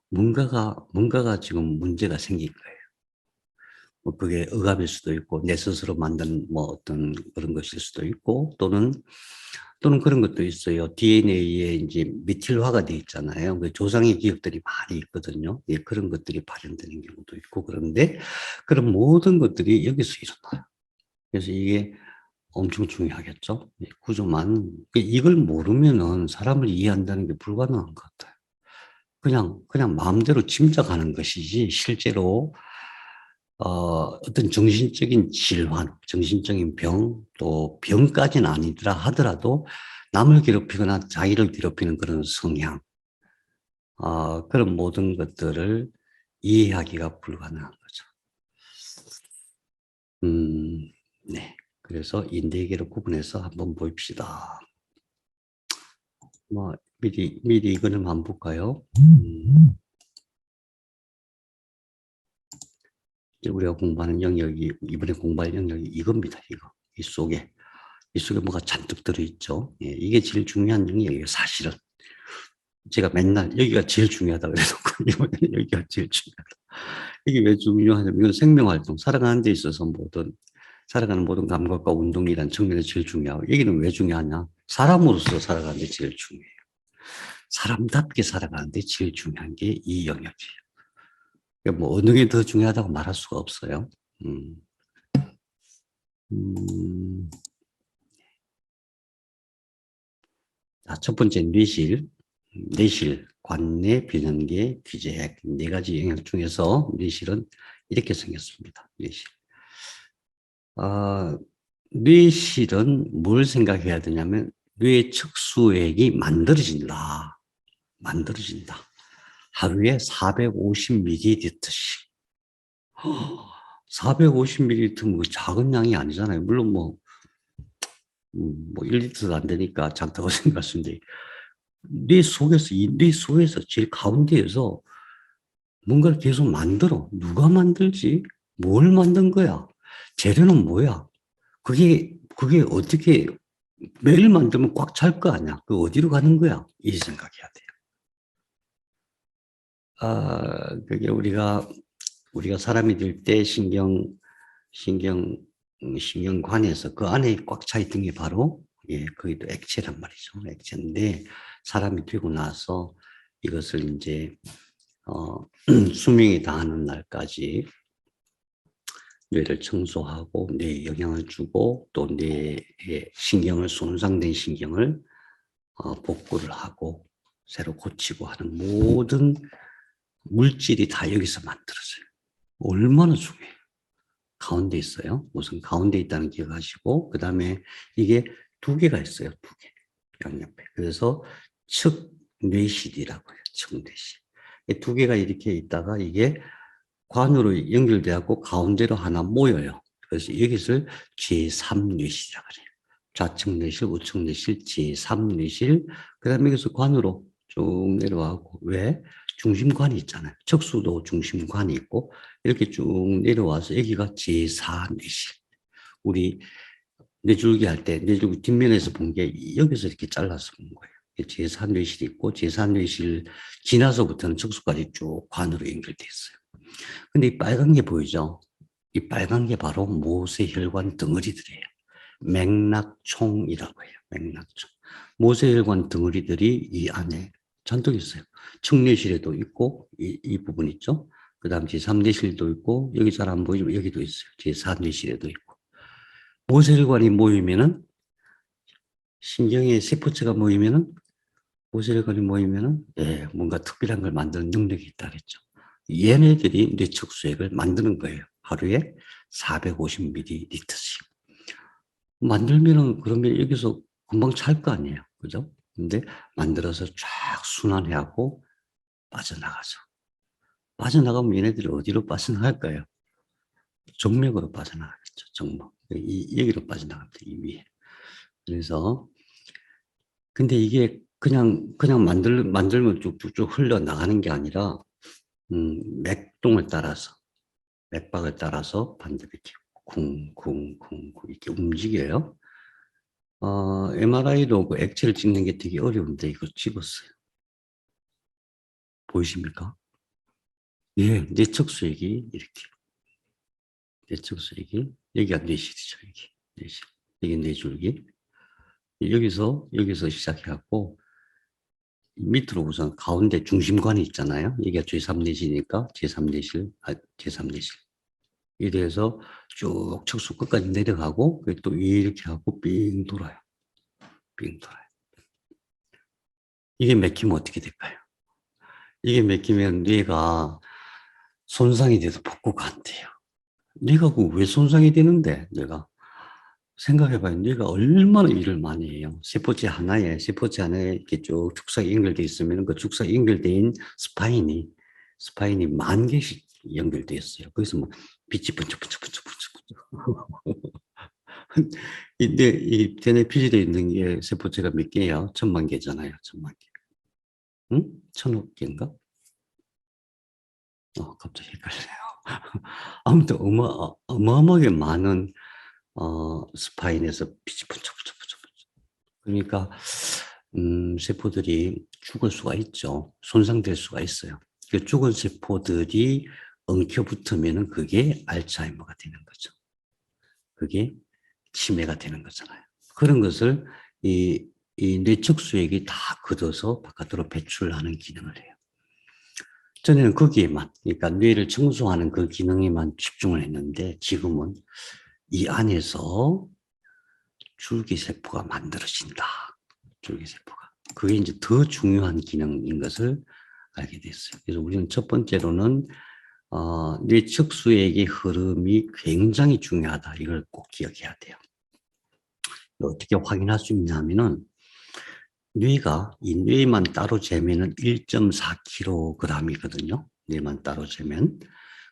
뭔가가 지금 문제가 생긴 거예요. 뭐 그게 억압일 수도 있고 내 스스로 만든 뭐 어떤 그런 것일 수도 있고 또는 그런 것도 있어요. DNA에 이제 메틸화가 돼 있잖아요. 그 조상의 기억들이 많이 있거든요. 예, 그런 것들이 발현되는 경우도 있고 그런데 그런 모든 것들이 여기서 일어나요. 그래서 이게 엄청 중요하겠죠. 예, 구조만 이걸 모르면은 사람을 이해한다는 게 불가능한 것 같아요. 그냥 마음대로 짐작하는 것이지 실제로 어떤 정신적인 질환, 정신적인 병, 또 병까지는 아니더라 하더라도 남을 괴롭히거나 자기를 괴롭히는 그런 성향, 그런 모든 것들을 이해하기가 불가능한 거죠. 네. 그래서 이 네 개를 구분해서 한번 봅시다. 뭐 미리 이거는 한번 볼까요? 이제 우리가 공부하는 영역이 이번에 공부할 영역이 이겁니다. 이 속에 뭐가 잔뜩 들어있죠. 예, 이게 제일 중요한 영역이에요. 사실은 제가 맨날 여기가 제일 중요하다 그래놓고 이번에는 여기가 제일 중요하다. 이게 왜 중요하냐면 이건 생명활동, 살아가는 데 있어서 살아가는 모든 감각과 운동이란 측면에서 제일 중요하고 여기는 왜 중요하냐? 사람으로서 살아가는 데 제일 중요해요. 사람답게 살아가는 데 제일 중요한 게 이 영역이에요. 그러니까 뭐 어느 게 더 중요하다고 말할 수가 없어요. 음. 음. 자, 첫 번째 뇌실, 관내, 변연계, 귀재핵 네 가지 영역 중에서 뇌실은 이렇게 생겼습니다. 뇌실. 뇌실은 뭘 생각해야 되냐면 뇌 척수액이 만들어진다. 하루에 450ml씩. 450ml 뭐 작은 양이 아니잖아요. 물론 뭐 1리터도 안 되니까 작다고 생각하시는데 뇌 속에서 제일 가운데에서 뭔가를 계속 만들어. 누가 만들지? 뭘 만든 거야? 재료는 뭐야? 그게 어떻게 매일 만들면 꽉 찰 거 아니야? 그 어디로 가는 거야? 이 생각해야 돼요. 그게 우리가 사람이 될 때 신경, 신경관에서 그 안에 꽉 차 있던 게 바로, 예, 그게 또 액체란 말이죠. 액체인데, 사람이 되고 나서 이것을 이제, 수명이 다하는 날까지 뇌를 청소하고 뇌에 영향을 주고 또 뇌의 손상된 신경을 복구를 하고 새로 고치고 하는 모든 물질이 다 여기서 만들어져요. 얼마나 중요해요. 가운데 있어요. 우선 가운데 있다는 기억하시고 그 다음에 이게 두 개가 있어요. 두 개. 양옆에. 그래서 측뇌실이라고 해요. 측뇌실. 두 개가 이렇게 있다가 이게 관으로 연결되고 가운데로 하나 모여요. 그래서 여기서 제3뇌실이라고 그래요. 좌측 뇌실, 우측 뇌실, 제3뇌실, 그 다음에 여기서 관으로 쭉 내려와고, 왜? 중심관이 있잖아요. 척수도 중심관이 있고, 이렇게 쭉 내려와서 여기가 제4뇌실. 우리 뇌줄기 할 때, 뇌줄기 뒷면에서 본 게 여기서 이렇게 잘라서 본 거예요. 제4뇌실이 있고, 제4뇌실 지나서부터는 척수까지 쭉 관으로 연결돼 있어요. 근데 이 빨간 게 보이죠? 이 빨간 게 바로 모세혈관 덩어리들이에요. 맥락총이라고 해요. 맥락총. 모세혈관 덩어리들이 이 안에 잔뜩 있어요. 측뇌실에도 있고 이 부분 있죠. 그 다음 제3뇌실도 있고 여기 잘 안 보이지만 여기도 있어요. 제4뇌실에도 있고. 모세혈관이 모이면은 신경의 세포체가 모이면은 모세혈관이 모이면은 예, 뭔가 특별한 걸 만드는 능력이 있다 그랬죠. 얘네들이 뇌척수액을 만드는 거예요. 하루에 450ml씩. 만들면은 그러면 여기서 금방 찰 거 아니에요. 그죠? 근데 만들어서 쫙 순환해하고 빠져나가죠. 빠져나가면 얘네들이 어디로 빠져나갈까요? 정맥으로 빠져나가겠죠. 정맥. 여기로 빠져나갑니다. 이 위에. 그래서 근데 이게 그냥 만들면 쭉쭉쭉 흘러나가는 게 아니라 맥동을 따라서 맥박을 따라서 반대로 이렇게 쿵쿵쿵쿵 이렇게 움직여요. MRI로 그 액체를 찍는 게 되게 어려운데 이거 찍었어요. 보이십니까? 예, 내측 수액이 이렇게. 내측 수액이 여기가 뇌실이죠. 여기 뇌실. 여기 뇌줄기. 여기서 시작해갖고 밑으로 우선 가운데 중심관이 있잖아요. 이게 제3내시니까 제3내실, 제3내실. 이래서 쭉 척수 끝까지 내려가고 또 이렇게 하고 삥 돌아요. 삥 돌아요. 이게 맥히면 어떻게 될까요? 이게 맥히면 뇌가 손상이 돼서 복구가 안 돼요. 뇌가 왜 손상이 되는데 뇌가 생각해봐요. 뇌가 얼마나 일을 많이 해요. 세포체 하나에 이렇게 쭉 축삭이 연결되어 있으면 그 축삭이 연결된 스파인이 10,000개씩 연결되어 있어요. 거기서 뭐 빛이 번쩍번쩍번쩍번쩍. 이 대뇌 피질에 있는 게 세포체가 몇 개예요? 1,000,000개잖아요. 1,000,000개. 응? 1,000억 개인가? 갑자기 헷갈려요. 아무튼 어마어마하게 많은 스파인에서 빛이 번쩍번쩍번쩍. 그러니까 세포들이 죽을 수가 있죠. 손상될 수가 있어요. 그 죽은 세포들이 엉켜붙으면 그게 알츠하이머가 되는 거죠. 그게 치매가 되는 거잖아요. 그런 것을 이 뇌척수액이 다 걷어서 바깥으로 배출하는 기능을 해요. 전에는 거기에만, 그러니까 뇌를 청소하는 그 기능에만 집중을 했는데 지금은 이 안에서 줄기세포가 만들어진다. 줄기세포가. 그게 이제 더 중요한 기능인 것을 알게 됐어요. 그래서 우리는 첫 번째로는 뇌척수액의 흐름이 굉장히 중요하다. 이걸 꼭 기억해야 돼요. 어떻게 확인할 수 있냐면은 이 뇌만 따로 재면은 1.4kg이거든요. 뇌만 따로 재면.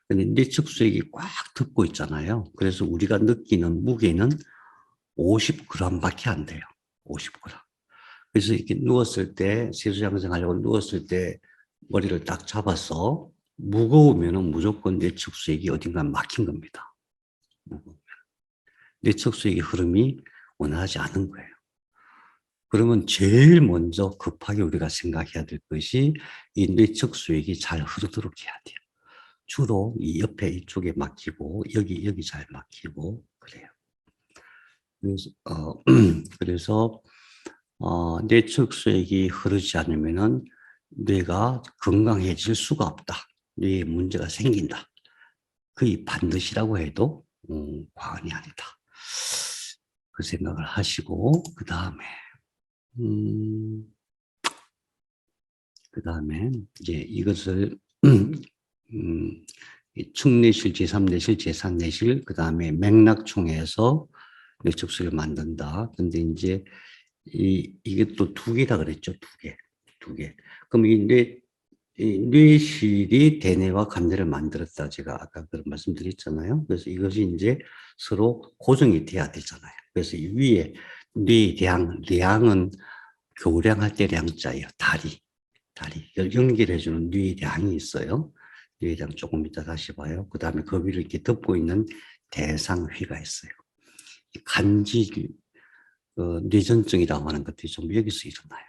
근데 뇌척수액이 꽉 덮고 있잖아요. 그래서 우리가 느끼는 무게는 50g밖에 안 돼요. 50g. 그래서 이렇게 누웠을 때, 세수장생하려고 누웠을 때 머리를 딱 잡아서 무거우면은 무조건 뇌척수액이 어딘가 막힌 겁니다. 뇌척수액의 흐름이 원활하지 않은 거예요. 그러면 제일 먼저 급하게 우리가 생각해야 될 것이 이 뇌척수액이 잘 흐르도록 해야 돼요. 주로 이 옆에 이쪽에 막히고 여기 잘 막히고 그래요. 그래서 뇌척수액이 흐르지 않으면은 뇌가 건강해질 수가 없다. 뇌에 문제가 생긴다. 거의 반드시라고 해도 과언이 아니다. 그 생각을 하시고 그 다음에 이제 이것을 측내실, 제3내실, 제4내실, 그 다음에 맥락총에서 뇌척수를 만든다. 근데 이제 이게 또 2개다 그랬죠. 2개. 그럼 이 뇌실이 대뇌와 감뇌를 만들었다. 제가 아까 그런 말씀드렸잖아요. 그래서 이것이 이제 서로 고정이 돼야 되잖아요. 그래서 이 위에 뇌량은 교량할 때 량자예요. 다리. 연결해주는 뇌량이 있어요. 뇌량 조금 이따 다시 봐요. 그 다음에 그 위를 이렇게 덮고 있는 대상회가 있어요. 간질, 뇌전증이라고 하는 것들이 좀 여기서 일어나요.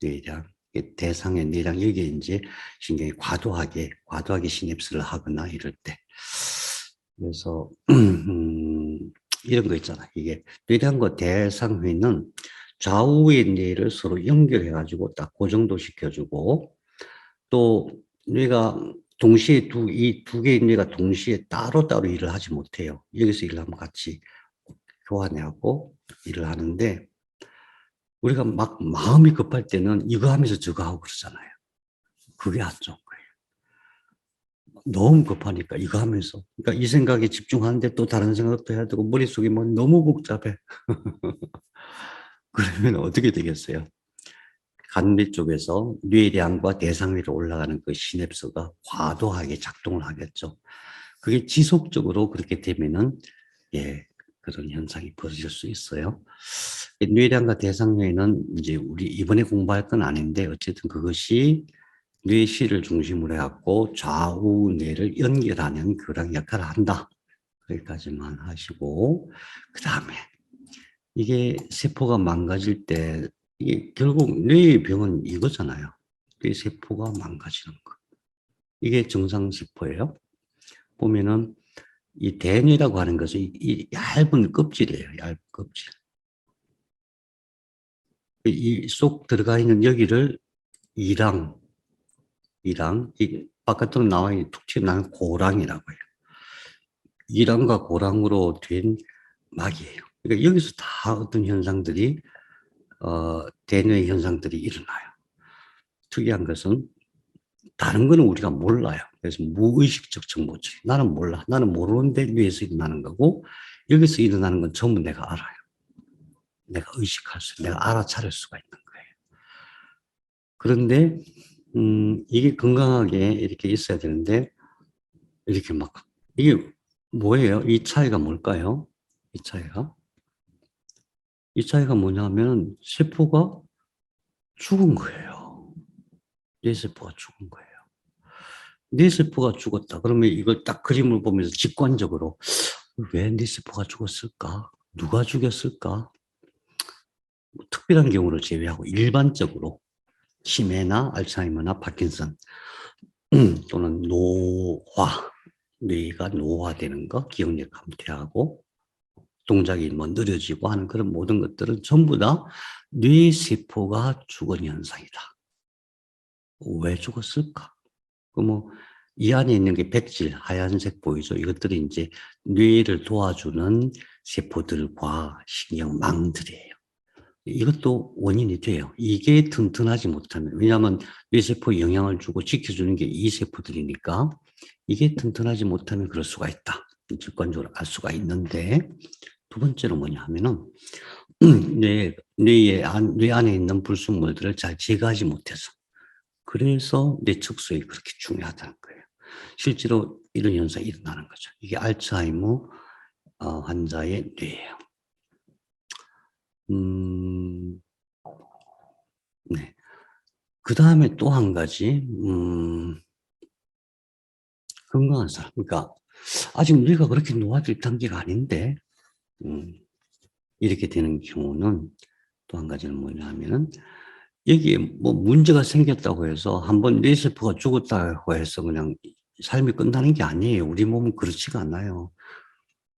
뇌량, 대상의 뇌량, 여기에 이제 신경이 과도하게 시냅스를 하거나 이럴 때. 그래서, 이런 거 있잖아. 이게 뇌량과 대상회는 좌우의 뇌를 서로 연결해가지고 딱 고정도 시켜주고, 또 뇌가 동시에 이 2개의 뇌가 동시에 따로따로 일을 하지 못해요. 여기서 일을 하면 같이 교환해갖고 일을 하는데, 우리가 막 마음이 급할 때는 이거 하면서 저거 하고 그러잖아요. 그게 안 좋은 거예요. 너무 급하니까 이거 하면서. 그러니까 이 생각에 집중하는데 또 다른 생각도 해야 되고 머릿속이 뭐 너무 복잡해. 그러면 어떻게 되겠어요? 간뇌 쪽에서 뇌량과 대상위로 올라가는 그 시냅스가 과도하게 작동을 하겠죠. 그게 지속적으로 그렇게 되면은 그런 현상이 벌어질 수 있어요. 뇌량과 대상뇌는 이제 우리 이번에 공부할 건 아닌데 어쨌든 그것이 뇌실을 중심으로 해갖고 좌우 뇌를 연결하는 그런 역할을 한다. 거기까지만 하시고 그 다음에 이게 세포가 망가질 때 이게 결국 뇌의 병은 이거잖아요. 뇌 세포가 망가지는 거. 이게 정상 세포예요. 보면은 이 대뇌라고 하는 것은 이 얇은 껍질이에요. 얇은 껍질. 이 속 들어가 있는 여기를 이랑, 이 바깥으로 나와 있는 툭 튀어나온 고랑이라고 해요. 이랑과 고랑으로 된 막이에요. 그러니까 여기서 다 어떤 현상들이 대뇌 현상들이 일어나요. 특이한 것은 다른 거는 우리가 몰라요. 그래서 무의식적 정보처리. 나는 몰라. 나는 모르는데 뇌에서 일어나는 거고 여기서 일어나는 건 전부 내가 알아요. 내가 의식할 수, 내가 알아차릴 수가 있는 거예요. 그런데 이게 건강하게 이렇게 있어야 되는데 이렇게 막 이게 뭐예요? 이 차이가 뭘까요? 이 차이가? 이 차이가 뭐냐면 세포가 죽은 거예요. 뇌세포가 죽은 거예요. 뇌세포가 죽었다. 그러면 이걸 딱 그림을 보면서 직관적으로 왜 뇌세포가 죽었을까? 누가 죽였을까? 뭐 특별한 경우를 제외하고 일반적으로 치매나 알츠하이머나 파킨슨 또는 노화, 뇌가 노화되는 거, 기억력 감퇴하고 동작이 뭐 느려지고 하는 그런 모든 것들은 전부 다 뇌세포가 죽은 현상이다. 왜 죽었을까? 이 안에 있는 게 백질, 하얀색 보이죠? 이것들이 이제 뇌를 도와주는 세포들과 신경망들이에요. 이것도 원인이 돼요. 이게 튼튼하지 못하면, 왜냐하면 뇌세포에 영향을 주고 지켜주는 게 이 세포들이니까 이게 튼튼하지 못하면 그럴 수가 있다. 직관적으로 알 수가 있는데, 두 번째로 뭐냐 하면은 뇌 안에 있는 불순물들을 잘 제거하지 못해서 그래서 뇌척수이 그렇게 중요하다는 거예요. 실제로 이런 현상이 일어나는 거죠. 이게 알츠하이머 환자의 뇌예요. 네. 그 다음에 또 한 가지, 건강한 사람. 그러니까 아직 뇌가 그렇게 노화될 단계가 아닌데, 이렇게 되는 경우는 또 한 가지는 뭐냐 하면은 여기에 뭐 문제가 생겼다고 해서 한번 뇌세포가 죽었다고 해서 그냥 삶이 끝나는 게 아니에요. 우리 몸은 그렇지가 않아요.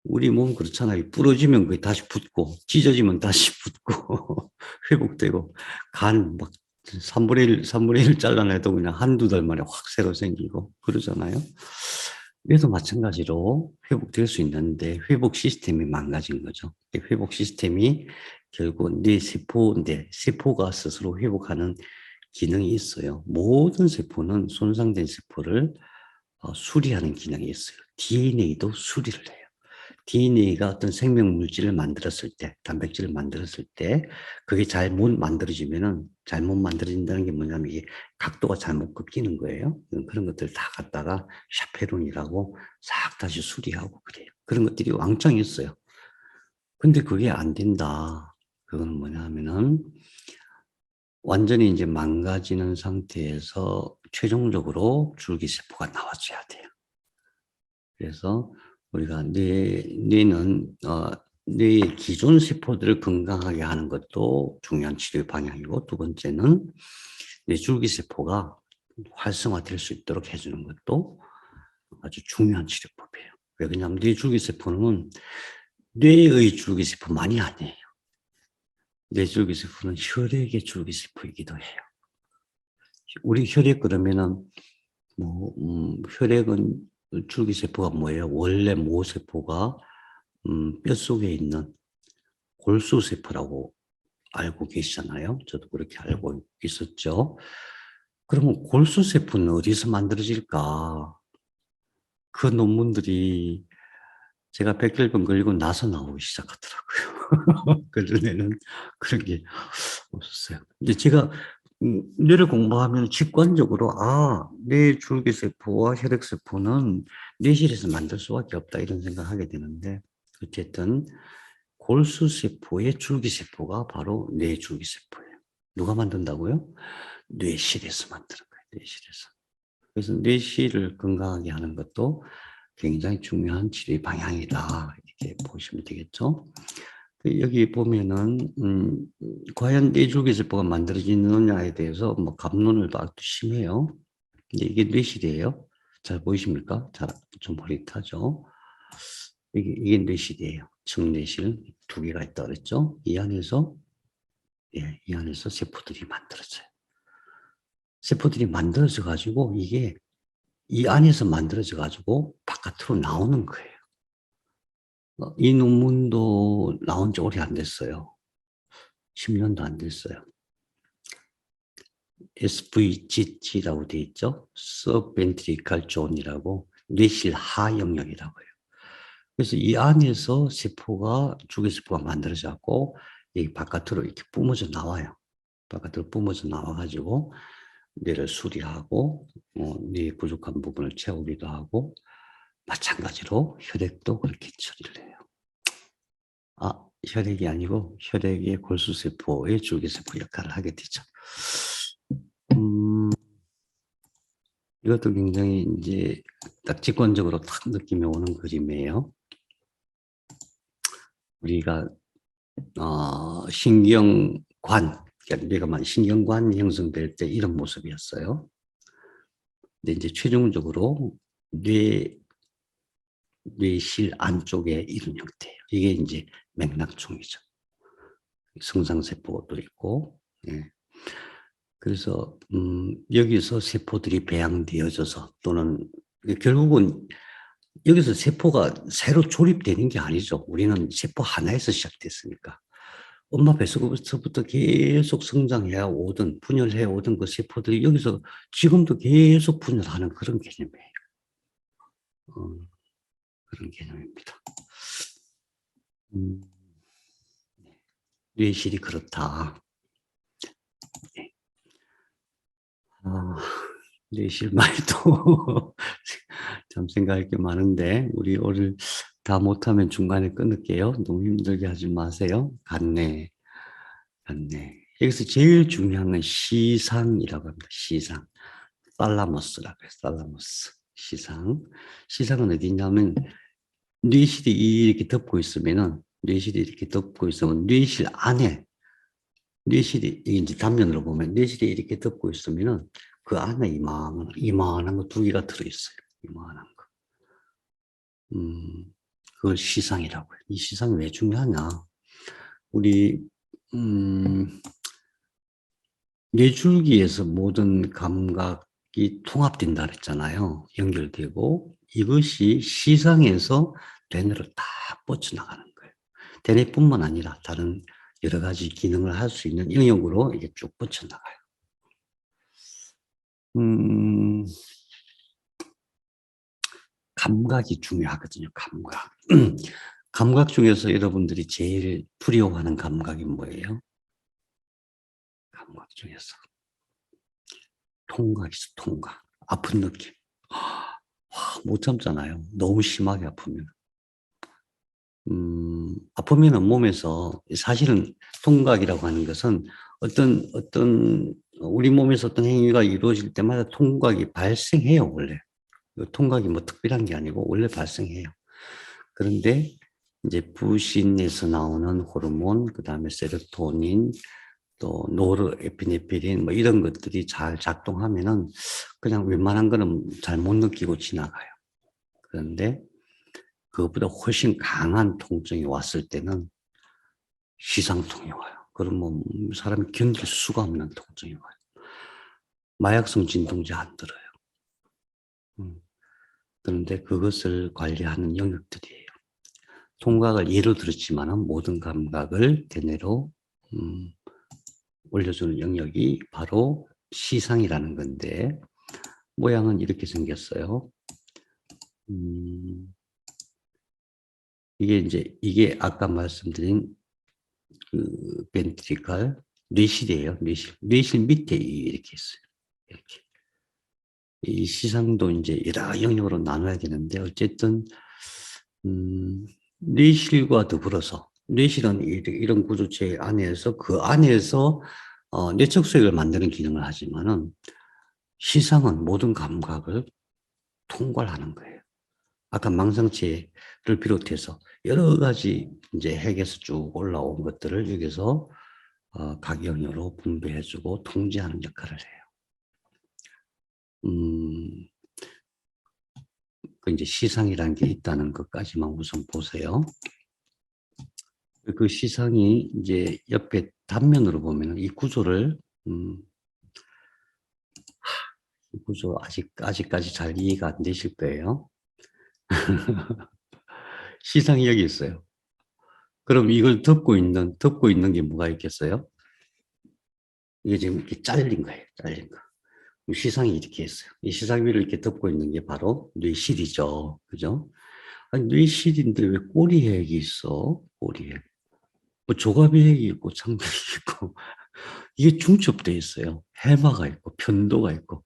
우리 몸은 그렇잖아요. 부러지면 그게 다시 붙고, 찢어지면 다시 붙고, 회복되고, 간 막 3분의 1 잘라내도 그냥 한두 달 만에 확 새로 생기고, 그러잖아요. 얘도 마찬가지로 회복될 수 있는데, 회복 시스템이 망가진 거죠. 회복 시스템이 결국 뇌 세포인데, 세포가 스스로 회복하는 기능이 있어요. 모든 세포는 손상된 세포를 수리하는 기능이 있어요. DNA도 수리를 해요. DNA가 어떤 생명 물질을 만들었을 때, 단백질을 만들었을 때, 그게 잘못 만들어지면은, 잘못 만들어진다는 게 뭐냐면, 이게 각도가 잘못 꺾이는 거예요. 그런 것들 다 갖다가 샤페론이라고 싹 다시 수리하고 그래요. 그런 것들이 왕창 있어요. 근데 그게 안 된다. 그거는 뭐냐 하면은, 완전히 이제 망가지는 상태에서 최종적으로 줄기세포가 나와줘야 돼요. 그래서 우리가 뇌는 뇌의 기존 세포들을 건강하게 하는 것도 중요한 치료 방향이고, 두 번째는 뇌 줄기세포가 활성화될 수 있도록 해주는 것도 아주 중요한 치료법이에요. 왜 그러냐면 뇌 줄기세포는 뇌의 줄기세포만이 아니에요. 뇌 줄기세포는 혈액의 줄기세포이기도 해요. 우리 혈액 그러면은 혈액은 줄기세포가 뭐예요? 원래 모세포가 뼛속에 있는 골수세포라고 알고 계시잖아요. 저도 그렇게 알고 있었죠. 그러면 골수세포는 어디서 만들어질까? 그 논문들이 제가 백혈병 걸리고 나서 나오기 시작하더라고요. 그전에는 그런 게 없었어요. 근데 제가 뇌를 공부하면 직관적으로 뇌 줄기세포와 혈액세포는 뇌실에서 만들 수밖에 없다 이런 생각을 하게 되는데 어쨌든 골수세포의 줄기세포가 바로 뇌 줄기세포예요. 누가 만든다고요? 뇌실에서 만드는 거예요. 뇌실에서. 그래서 뇌실을 건강하게 하는 것도 굉장히 중요한 치료 방향이다. 이렇게 보시면 되겠죠. 여기 보면은 과연 뇌줄기세포가 만들어지느냐에 대해서 뭐 갑론을 봐도 심해요. 근데 이게 뇌실이에요. 잘 보이십니까? 잘 좀 흐릿하죠. 이게 뇌실이에요. 측뇌실 두 개가 있다 그랬죠. 이 안에서 이 안에서 세포들이 만들어져요. 세포들이 만들어져 가지고 이게 이 안에서 만들어져 가지고 바깥으로 나오는 거예요. 이 논문도 나온 지 오래 안 됐어요. 10년도 안 됐어요. SVGT라고 되어 있죠. 서벤트리칼 존이라고 뇌실 하 영역이라고 해요. 그래서 이 안에서 세포가 주기세포가 만들어졌고 이 바깥으로 이렇게 뿜어져 나와요. 바깥으로 뿜어져 나와가지고 뇌를 수리하고 뇌 부족한 부분을 채우기도 하고 마찬가지로 혈액도 그렇게 처리를 해요. 혈액이 아니고 혈액의 골수세포의 줄기세포 역할을 하게 되죠. 이것도 굉장히 이제 딱 직관적으로 탁 느낌이 오는 그림이에요. 우리가 신경관, 그러니까 뇌가 신경관이 형성될 때 이런 모습이었어요. 근데 이제 최종적으로 뇌실 안쪽에 이런 형태예요. 이게 이제 맥락총이죠. 성상세포도 있고, 예. 그래서 여기서 세포들이 배양되어져서 또는 결국은 여기서 세포가 새로 조립되는 게 아니죠. 우리는 세포 하나에서 시작됐으니까. 엄마 뱃속에서부터 계속 성장해 오던 분열해 오던 그 세포들이 여기서 지금도 계속 분열하는 그런 개념이에요. 그런 개념입니다. 뇌실이 그렇다. 네. 뇌실 말도 참 생각할 게 많은데 우리 오늘 다 못하면 중간에 끊을게요. 너무 힘들게 하지 마세요. 갔네. 여기서 제일 중요한 건 시상이라고 합니다. 시상. 살라머스라고 해요. 살라머스. 시상. 시상은 어디 있냐면 뇌실이 이렇게 덮고 있으면 뇌실 안에 뇌실이 이제 단면으로 보면 뇌실이 이렇게 덮고 있으면 그 안에 이만한 거 두 개가 들어있어요. 이만한 거. 그걸 시상이라고 해요. 이 시상이 왜 중요하냐? 우리 뇌줄기에서 모든 감각이 통합된다 그랬잖아요. 연결되고 이것이 시상에서 대뇌로 다 뻗쳐나가는 거예요. 대뇌뿐만 아니라 다른 여러 가지 기능을 할 수 있는 영역으로 이게 쭉 뻗쳐나가요. 감각이 중요하거든요. 감각. 감각 중에서 여러분들이 제일 두려워하는 감각이 뭐예요? 감각 중에서 통각이죠. 통각. 아픈 느낌. 못 참잖아요. 너무 심하게 아프면. 아프면은 몸에서 사실은 통각이라고 하는 것은 어떤 우리 몸에서 어떤 행위가 이루어질 때마다 통각이 발생해요, 원래. 통각이 뭐 특별한 게 아니고 원래 발생해요. 그런데 이제 부신에서 나오는 호르몬, 그 다음에 세로토닌, 또 노르에피네프린 뭐 이런 것들이 잘 작동하면은 그냥 웬만한 거는 잘 못 느끼고 지나가요. 그런데 그것보다 훨씬 강한 통증이 왔을 때는 시상통이 와요. 그러면 사람이 견딜 수가 없는 통증이 와요. 마약성 진통제 안 들어요. 그런데 그것을 관리하는 영역들이에요. 통각을 예로 들었지만 모든 감각을 대뇌로 올려주는 영역이 바로 시상이라는 건데 모양은 이렇게 생겼어요. 이게 아까 말씀드린 그 벤트리칼 뇌실이에요. 뇌실 밑에 이렇게 있어요. 이렇게. 이 시상도 이제 여러 영역으로 나눠야 되는데 어쨌든 뇌실과 더불어서 뇌실은 이런 구조체 안에서 그 안에서 뇌척수액을 만드는 기능을 하지만은 시상은 모든 감각을 통괄하는 거예요. 아까 망상체를 비롯해서 여러 가지 이제 핵에서 쭉 올라온 것들을 여기서 각 영역으로 분배해주고 통제하는 역할을 해요. 그 이제 시상이라는 게 있다는 것까지만 우선 보세요. 그 시상이 이제 옆에 단면으로 보면 이 구조를 이 구조 아직까지 잘 이해가 안 되실 거예요. 시상이 여기 있어요. 그럼 이걸 덮고 있는 게 뭐가 있겠어요? 이게 지금 이렇게 잘린 거예요. 잘린 거. 시상이 이렇게 있어요. 이 시상 위를 이렇게 덮고 있는 게 바로 뇌실이죠. 그죠? 아니, 뇌실인데 왜 꼬리핵이 있어? 꼬리핵. 뭐 조갑이핵이 있고 창백이 있고 이게 중첩돼 있어요. 해마가 있고 편도가 있고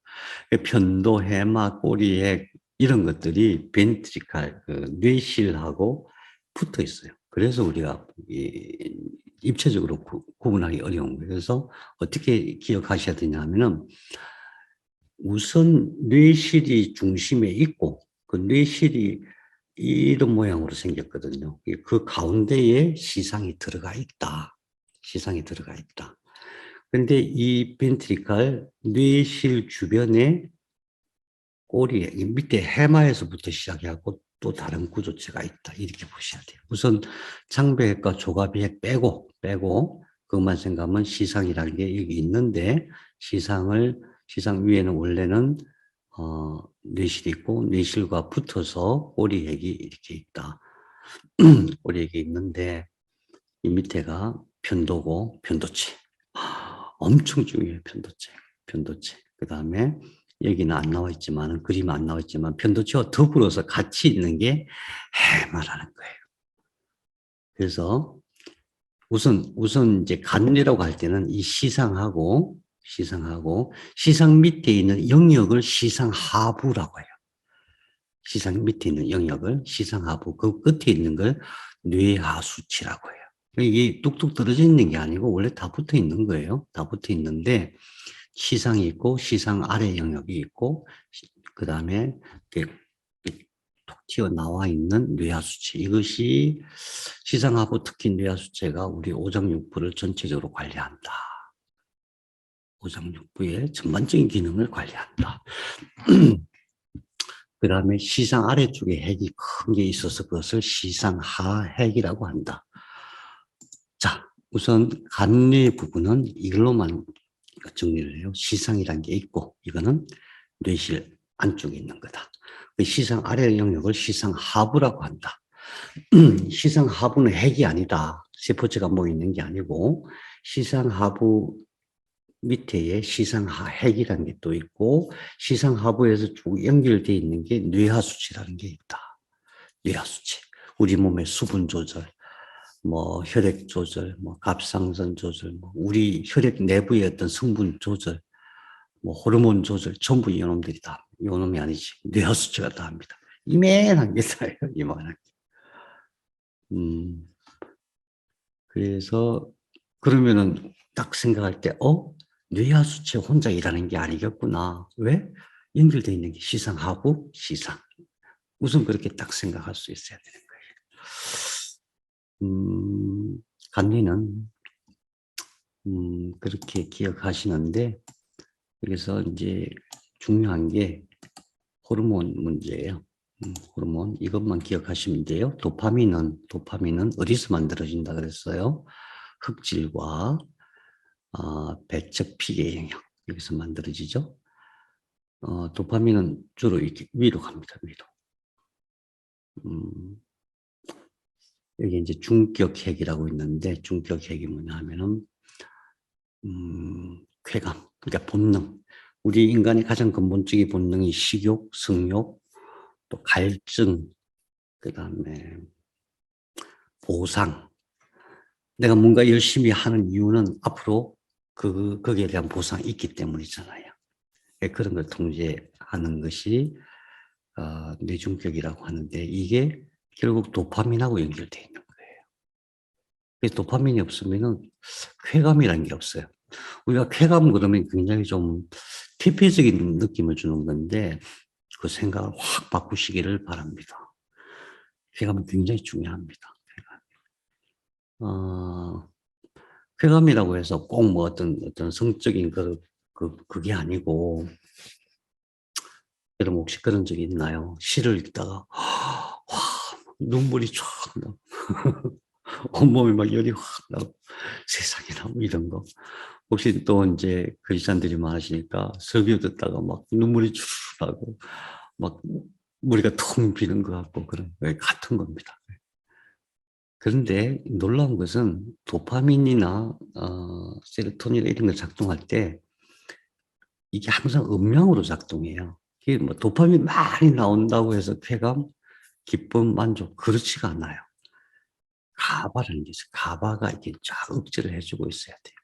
편도, 해마, 꼬리핵 이런 것들이 벤트리칼 그 뇌실하고 붙어 있어요. 그래서 우리가 입체적으로 구분하기 어려운 거예요. 그래서 어떻게 기억하셔야 되냐면은 우선 뇌실이 중심에 있고 그 뇌실이 이런 모양으로 생겼거든요. 그 가운데에 시상이 들어가 있다. 시상이 들어가 있다. 그런데 이 벤트리칼 뇌실 주변에 꼬리에 밑에 해마에서부터 시작해갖고 또 다른 구조체가 있다. 이렇게 보셔야 돼요. 우선 창배핵과 조갑핵 빼고 그것만 생각하면 시상이라는 게 여기 있는데 시상 위에는 원래는 뇌실이 있고 뇌실과 붙어서 꼬리핵이 이렇게 있다. 꼬리핵이 있는데 이 밑에가 편도고 편도체. 엄청 중요해요. 편도체. 그 다음에 여기는 안 나와 있지만 그림 안 나와 있지만 편도체와 더불어서 같이 있는 게 해마라는 거예요. 그래서 우선 이제 간뇌라고 할 때는 이 시상 밑에 있는 영역을 시상하부라고 해요. 시상 밑에 있는 영역을 시상하부, 그 끝에 있는 걸 뇌하수치라고 해요. 이게 뚝뚝 떨어져 있는 게 아니고 원래 다 붙어 있는 거예요. 다 붙어 있는데 시상이 있고 시상 아래 영역이 있고 그 다음에 톡 튀어나와 있는 뇌하수체, 이것이 시상하부 특히 뇌하수체가 우리 오장육부를 전체적으로 관리한다. 오장육부의 전반적인 기능을 관리한다. 그 다음에 시상 아래쪽에 핵이 큰 게 있어서 그것을 시상하핵이라고 한다. 자, 우선 간뇌 부분은 이걸로만 정리를 해요. 시상이라는 게 있고 이거는 뇌실 안쪽에 있는 거다. 시상 아래 영역을 시상하부라고 한다. 시상하부는 핵이 아니다. 세포체가 모이는 게 아니고 시상하부 밑에에 시상하핵이라는 게 또 있고 시상하부에서 쭉 연결되어 있는 게 뇌하수치라는 게 있다. 뇌하수치. 우리 몸의 수분 조절, 뭐 혈액 조절, 뭐 갑상선 조절, 뭐 우리 혈액 내부의 어떤 성분 조절, 뭐 호르몬 조절 전부 이놈들이 다, 이놈이 아니지 뇌하수치가 다 합니다. 이만한 게 다예요. 이만한 게. 그래서 그러면은 딱 생각할 때 뇌하수체 혼자 일하는 게 아니겠구나. 왜? 연결되어 있는 게 시상하고 시상. 우선 그렇게 딱 생각할 수 있어야 되는 거예요. 간리는 그렇게 기억하시는데 그래서 이제 중요한 게 호르몬 문제예요. 호르몬 이것만 기억하시면 돼요. 도파민은 어디서 만들어진다 그랬어요? 흑질과 배척 피계 영역 여기서 만들어지죠. 도파민은 주로 이렇게 위로 갑니다. 위로. 여기 이제 중격핵이라고 있는데 중격핵이 뭐냐 하면은 쾌감, 그러니까 본능. 우리 인간의 가장 근본적인 본능이 식욕, 성욕, 또 갈증, 그 다음에 보상. 내가 뭔가 열심히 하는 이유는 앞으로 거기에 대한 보상이 있기 때문이잖아요. 그런 걸 통제하는 것이 뇌중격이라고 하는데 이게 결국 도파민하고 연결되어 있는 거예요. 도파민이 없으면은 쾌감이라는 게 없어요. 우리가 쾌감 그러면 굉장히 좀 퇴폐적인 느낌을 주는 건데 그 생각을 확 바꾸시기를 바랍니다. 쾌감은 굉장히 중요합니다. 쾌감이라고 해서 꼭 뭐 어떤 성적인 그게 아니고, 여러분 혹시 그런 적이 있나요? 시를 읽다가 와, 눈물이 쫙 나. 온몸에 막 열이 확 나고 세상에나 뭐 이런 거. 혹시 또 이제 크리스찬들이 많으시니까 설교 듣다가 막 눈물이 주르르 나고 막 머리가 텅 비는 것 같고 그런 같은 겁니다. 그런데 놀라운 것은 도파민이나 세로토닌 이런 거 작동할 때 이게 항상 음량으로 작동해요. 이게 뭐 도파민 많이 나온다고 해서 쾌감, 기쁨, 만족 그렇지가 않아요. 가바라는 게 있어요. 가바가 이렇게 쫙 억제를 해주고 있어야 돼요.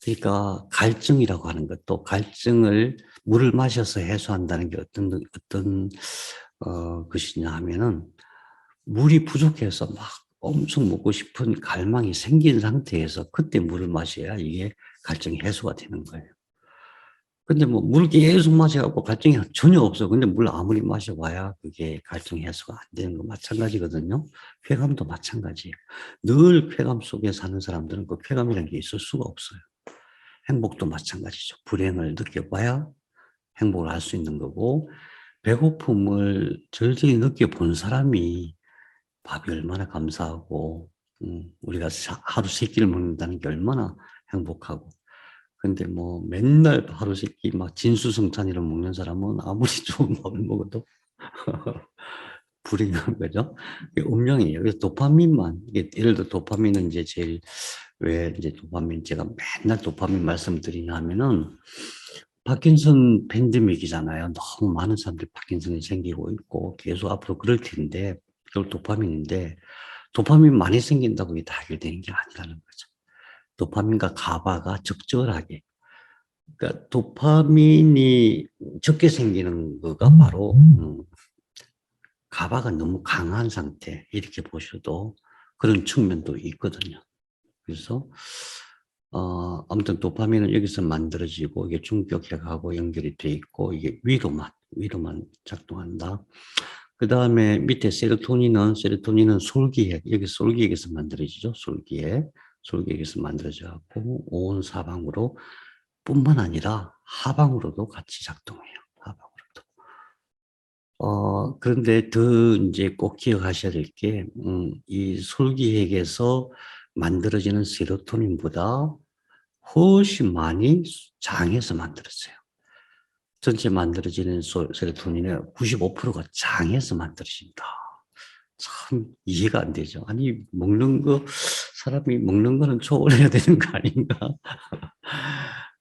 그러니까 갈증이라고 하는 것도 갈증을 물을 마셔서 해소한다는 게 어떤 것이냐 하면은 물이 부족해서 막 엄청 먹고 싶은 갈망이 생긴 상태에서 그때 물을 마셔야 이게 갈증이 해소가 되는 거예요. 근데 뭐 물 계속 마셔갖고 갈증이 전혀 없어. 근데 물 아무리 마셔봐야 그게 갈증 해소가 안 되는 거 마찬가지거든요. 쾌감도 마찬가지예요. 늘 쾌감 속에 사는 사람들은 그 쾌감이라는 게 있을 수가 없어요. 행복도 마찬가지죠. 불행을 느껴봐야 행복을 할 수 있는 거고, 배고픔을 절절히 느껴본 사람이 밥이 얼마나 감사하고, 우리가 하루 세 끼를 먹는다는 게 얼마나 행복하고, 근데 뭐 맨날 하루 세 끼 막 진수성찬이를 먹는 사람은 아무리 좋은 밥을 먹어도 불행한 거죠. 이게 운명이에요. 그래서 도파민만, 이게 예를 들어 도파민은 이제 제일, 왜 이제 도파민, 제가 맨날 도파민 말씀드리냐 하면은, 파킨슨 팬데믹이잖아요. 너무 많은 사람들이 파킨슨이 생기고 있고, 계속 앞으로 그럴 텐데, 그걸 도파민인데, 도파민 많이 생긴다고 이게 다 해결되는 게 아니라는 거죠. 도파민과 가바가 적절하게. 그러니까 도파민이 적게 생기는 거가 바로, 가바가 너무 강한 상태, 이렇게 보셔도 그런 측면도 있거든요. 그래서, 아무튼 도파민은 여기서 만들어지고, 이게 중격핵하고 연결이 돼 있고, 이게 위로만 작동한다. 그 다음에 밑에 세로토닌은 솔기핵, 여기 솔기핵에서 만들어지죠. 솔기핵에서 만들어져갖고, 온 사방으로 뿐만 아니라 하방으로도 같이 작동해요. 하방으로도. 그런데 더 이제 꼭 기억하셔야 될 게, 이 솔기핵에서 만들어지는 세로토닌보다 훨씬 많이 장에서 만들어져요. 전체 만들어지는 세로토닌의 95%가 장에서 만들어진다. 참 이해가 안 되죠. 아니, 사람이 먹는 거는 초월해야 되는 거 아닌가?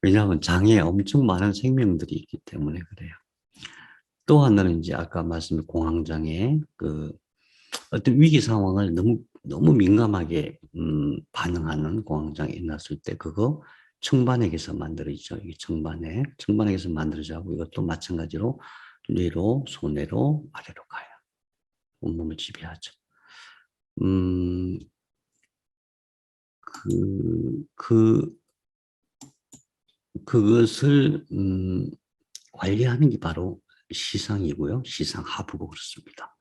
왜냐하면 장에 엄청 많은 생명들이 있기 때문에 그래요. 또 하나는 이제 아까 말씀드린 공황장애, 어떤 위기 상황을 너무 민감하게 반응하는 공황장애 일어났을 때 그거 청반액에서 만들어지죠. 이게 청반액에서 만들어지고 이것도 마찬가지로 뇌로, 소뇌로, 아래로 가요. 온몸을 지배하죠. 음, 그것을 관리하는 게 바로 시상이고요. 시상 하부고 그렇습니다.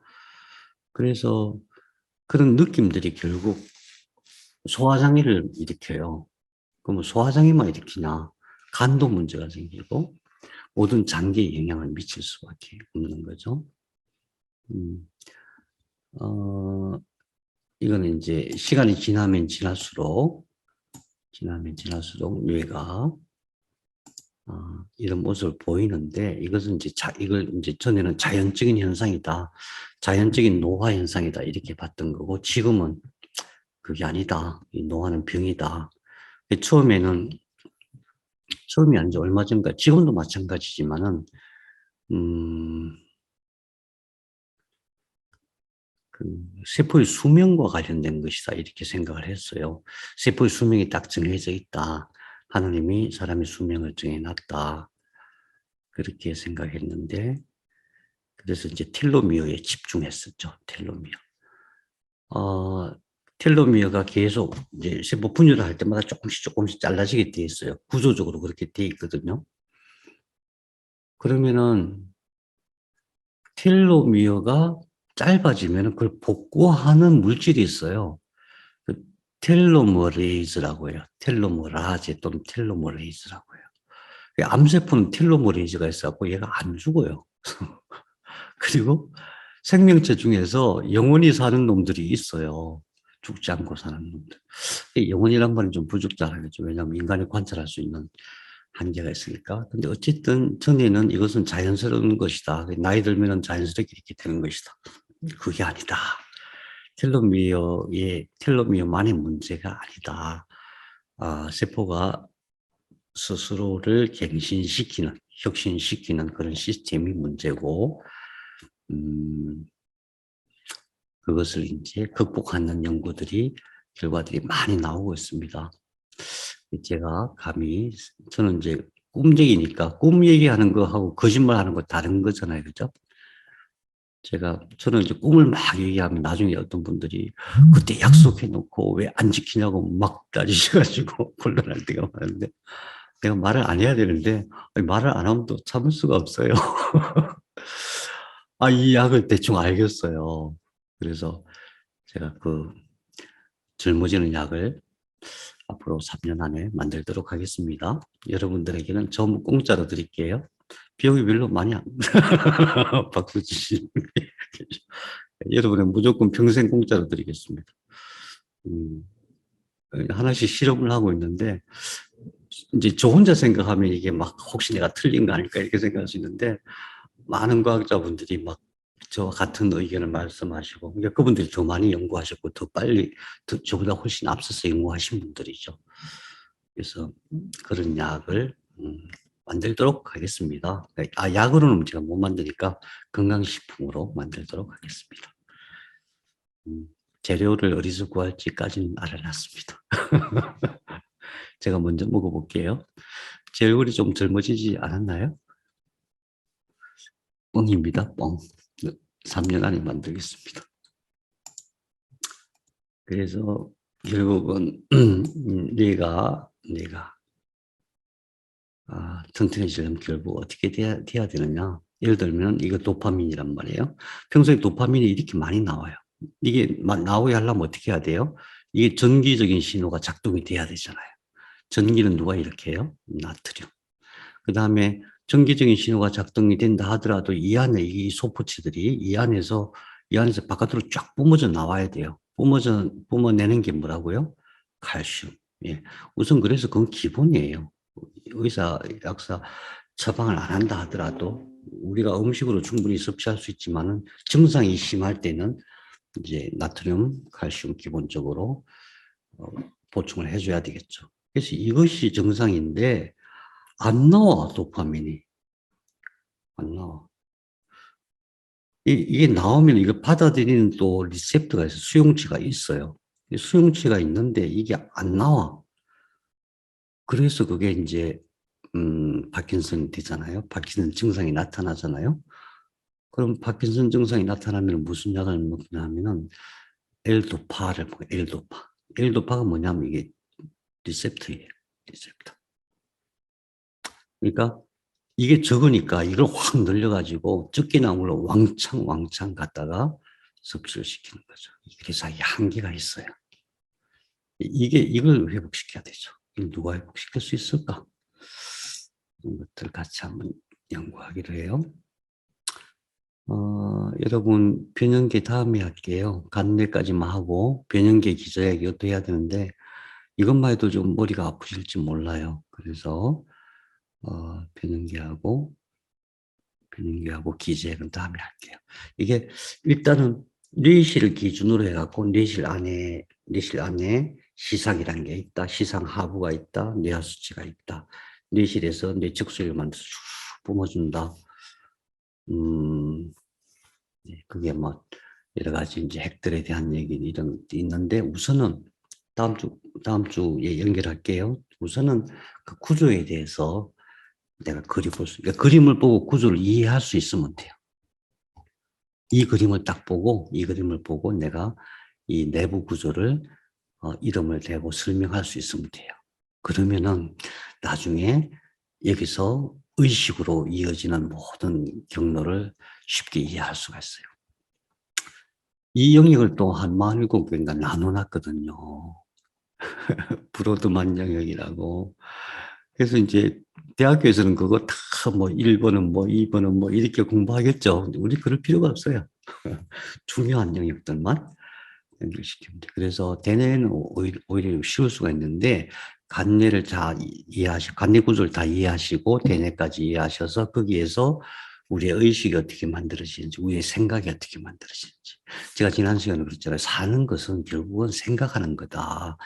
그래서 그런 느낌들이 결국 소화장애를 일으켜요. 그러면 소화장애만 일으키냐? 간도 문제가 생기고 모든 장기에 영향을 미칠 수밖에 없는 거죠. 음, 어, 이거는 이제 시간이 지나면 지날수록 뇌가 이런 모습을 보이는데 이것은 이걸 이제 전에는 자연적인 현상이다. 자연적인 노화 현상이다. 이렇게 봤던 거고 지금은 그게 아니다. 이 노화는 병이다. 처음이 아니죠. 얼마 전까 지금도 마찬가지지만은, 그 세포의 수명과 관련된 것이다. 이렇게 생각을 했어요. 세포의 수명이 딱 정해져 있다. 하나님이 사람의 수명을 정해놨다. 그렇게 생각했는데, 그래서 이제 텔로미어에 집중했었죠. 텔로미어가 계속 이제 세포 분열을 할 때마다 조금씩 잘라지게 돼 있어요. 구조적으로 그렇게 돼 있거든요. 그러면은 텔로미어가 짧아지면 그걸 복구하는 물질이 있어요. 그 텔로머레이즈라고 해요. 텔로머라제 또는 텔로머레이즈라고 해요. 암세포는 텔로머레이즈가 있어갖고 얘가 안 죽어요. 그리고 생명체 중에서 영원히 사는 놈들이 있어요. 죽지 않고 사는 놈들. 영원이란 말은 좀 부적절하겠죠. 왜냐하면 인간이 관찰할 수 있는 한계가 있으니까. 근데 어쨌든 전에는 이것은 자연스러운 것이다. 나이 들면 자연스럽게 이렇게 되는 것이다. 그게 아니다. 텔로미어만의 문제가 아니다. 세포가 스스로를 갱신시키는, 혁신시키는 그런 시스템이 문제고, 그것을 이제 극복하는 연구들이, 결과들이 많이 나오고 있습니다. 제가 감히, 저는 이제 꿈얘기니까 꿈 얘기하는 거하고 거짓말 하는 거 다른 거잖아요. 그죠? 저는 이제 꿈을 막 얘기하면 나중에 어떤 분들이 그때 약속해 놓고 왜 안 지키냐고 막 따지셔가지고 곤란할 때가 많은데, 내가 말을 안 해야 되는데, 말을 안 하면 또 참을 수가 없어요. 이 약을 대충 알겠어요. 그래서 제가 그 젊어지는 약을 앞으로 3년 안에 만들도록 하겠습니다. 여러분들에게는 전부 공짜로 드릴게요. 비용이 별로 많이 안, 박수 치시는 여러분은 무조건 평생 공짜로 드리겠습니다. 하나씩 실험을 하고 있는데, 이제 저 혼자 생각하면 이게 막 혹시 내가 틀린 거 아닐까 이렇게 생각할 수 있는데, 많은 과학자분들이 막 저와 같은 의견을 말씀하시고, 그러니까 그분들이 더 많이 연구하셨고, 더 빨리, 저보다 훨씬 앞서서 연구하신 분들이죠. 그래서 그런 약을 만들도록 하겠습니다. 약으로는 제가 못 만드니까 건강식품으로 만들도록 하겠습니다. 재료를 어디서 구할지까지는 알아놨습니다. 제가 먼저 먹어볼게요. 제 얼굴이 좀 젊어지지 않았나요? 뻥입니다, 뻥. 3년 안에 만들겠습니다. 그래서 결국은 뇌가 튼튼해지려면 결국 어떻게 돼야 되느냐. 예를 들면 이거 도파민이란 말이에요. 평소에 도파민이 이렇게 많이 나와요. 이게 나오게 하려면 어떻게 해야 돼요? 이게 전기적인 신호가 작동이 돼야 되잖아요. 전기는 누가 이렇게 해요? 나트륨. 그 다음에 전기적인 신호가 작동이 된다 하더라도 이 안에 이 소포체들이 이 안에서 바깥으로 쫙 뿜어져 나와야 돼요. 뿜어내는 게 뭐라고요? 칼슘. 예. 우선 그래서 그건 기본이에요. 의사, 약사 처방을 안 한다 하더라도 우리가 음식으로 충분히 섭취할 수 있지만은 증상이 심할 때는 이제 나트륨, 칼슘 기본적으로 보충을 해줘야 되겠죠. 그래서 이것이 정상인데 안 나와, 도파민이. 안 나와. 이게 나오면 이거 받아들이는 또 리셉터가 있어요. 수용체가 있어요. 수용체가 있는데 이게 안 나와. 그래서 그게 이제, 파킨슨이 되잖아요. 파킨슨 증상이 나타나잖아요. 그럼 파킨슨 증상이 나타나면 무슨 약을 먹냐 하면은 L도파를 먹어요. L도파. L도파가 뭐냐면 이게 리셉터예요. 리셉터. 그러니까 이게 적으니까 이걸 확 늘려가지고 적게 나온 걸로 왕창 갖다가 섭취를 시키는 거죠. 그래서 이 한계가 있어요. 이걸 회복시켜야 되죠. 누가 회복시킬 수 있을까? 이런 것들 같이 한번 연구하기로 해요. 여러분 변형계 다음에 할게요. 간뇌까지만 하고 변형계 기저약 이것도 해야 되는데 이것만 해도 좀 머리가 아프실지 몰라요. 그래서 변형계하고 기저약은 다음에 할게요. 이게 일단은 뇌실을 기준으로 해갖고 뇌실 안에 시상이라는 게 있다. 시상 하부가 있다. 뇌하수치가 있다. 뇌실에서 뇌척수를 만들어서 쭉 뿜어준다. 그게 뭐 여러 가지 이제 핵들에 대한 얘기 이런 게 있는데 우선은 다음 주에 연결할게요. 우선은 그 구조에 대해서 내가 그러니까 그림을 보고 구조를 이해할 수 있으면 돼요. 이 그림을 보고 내가 이 내부 구조를 이름을 대고 설명할 수 있으면 돼요. 그러면은 나중에 여기서 의식으로 이어지는 모든 경로를 쉽게 이해할 수가 있어요. 이 영역을 또 한 47개인가 나눠놨거든요. 브로드만 영역이라고. 그래서 이제 대학교에서는 그거 다 뭐 1번은 뭐 2번은 뭐 이렇게 공부하겠죠. 근데 우리 그럴 필요가 없어요. 중요한 영역들만 연결시키면 돼. 그래서 대뇌는 오히려 쉬울 수가 있는데 관뇌를 다 이해하시고 관뇌 구조를 다 이해하시고 대뇌까지 이해하셔서 거기에서 우리의 의식이 어떻게 만들어지는지 우리의 생각이 어떻게 만들어지는지 제가 지난 시간에 그랬잖아요. 사는 것은 결국은 생각하는 거다.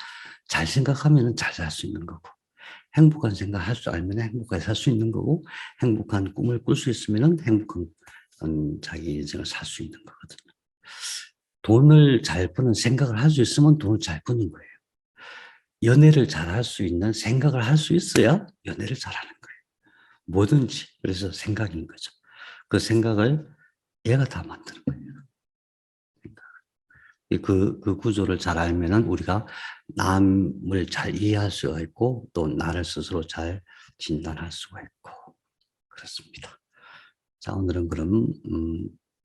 잘 생각하면 잘 살 수 있는 거고 행복한 생각할 줄 알면 행복하게 살 수 있는 거고 행복한 꿈을 꿀 수 있으면 행복한 자기 인생을 살 수 있는 거거든요. 돈을 잘 버는 생각을 할 수 있으면 돈을 잘 버는 거예요. 연애를 잘할 수 있는 생각을 할 수 있어야 연애를 잘하는 거예요. 뭐든지. 그래서 생각인 거죠. 그 생각을 얘가 다 만드는 거예요. 그 구조를 잘 알면은 우리가 남을 잘 이해할 수가 있고 또 나를 스스로 잘 진단할 수가 있고 그렇습니다. 자, 오늘은 그럼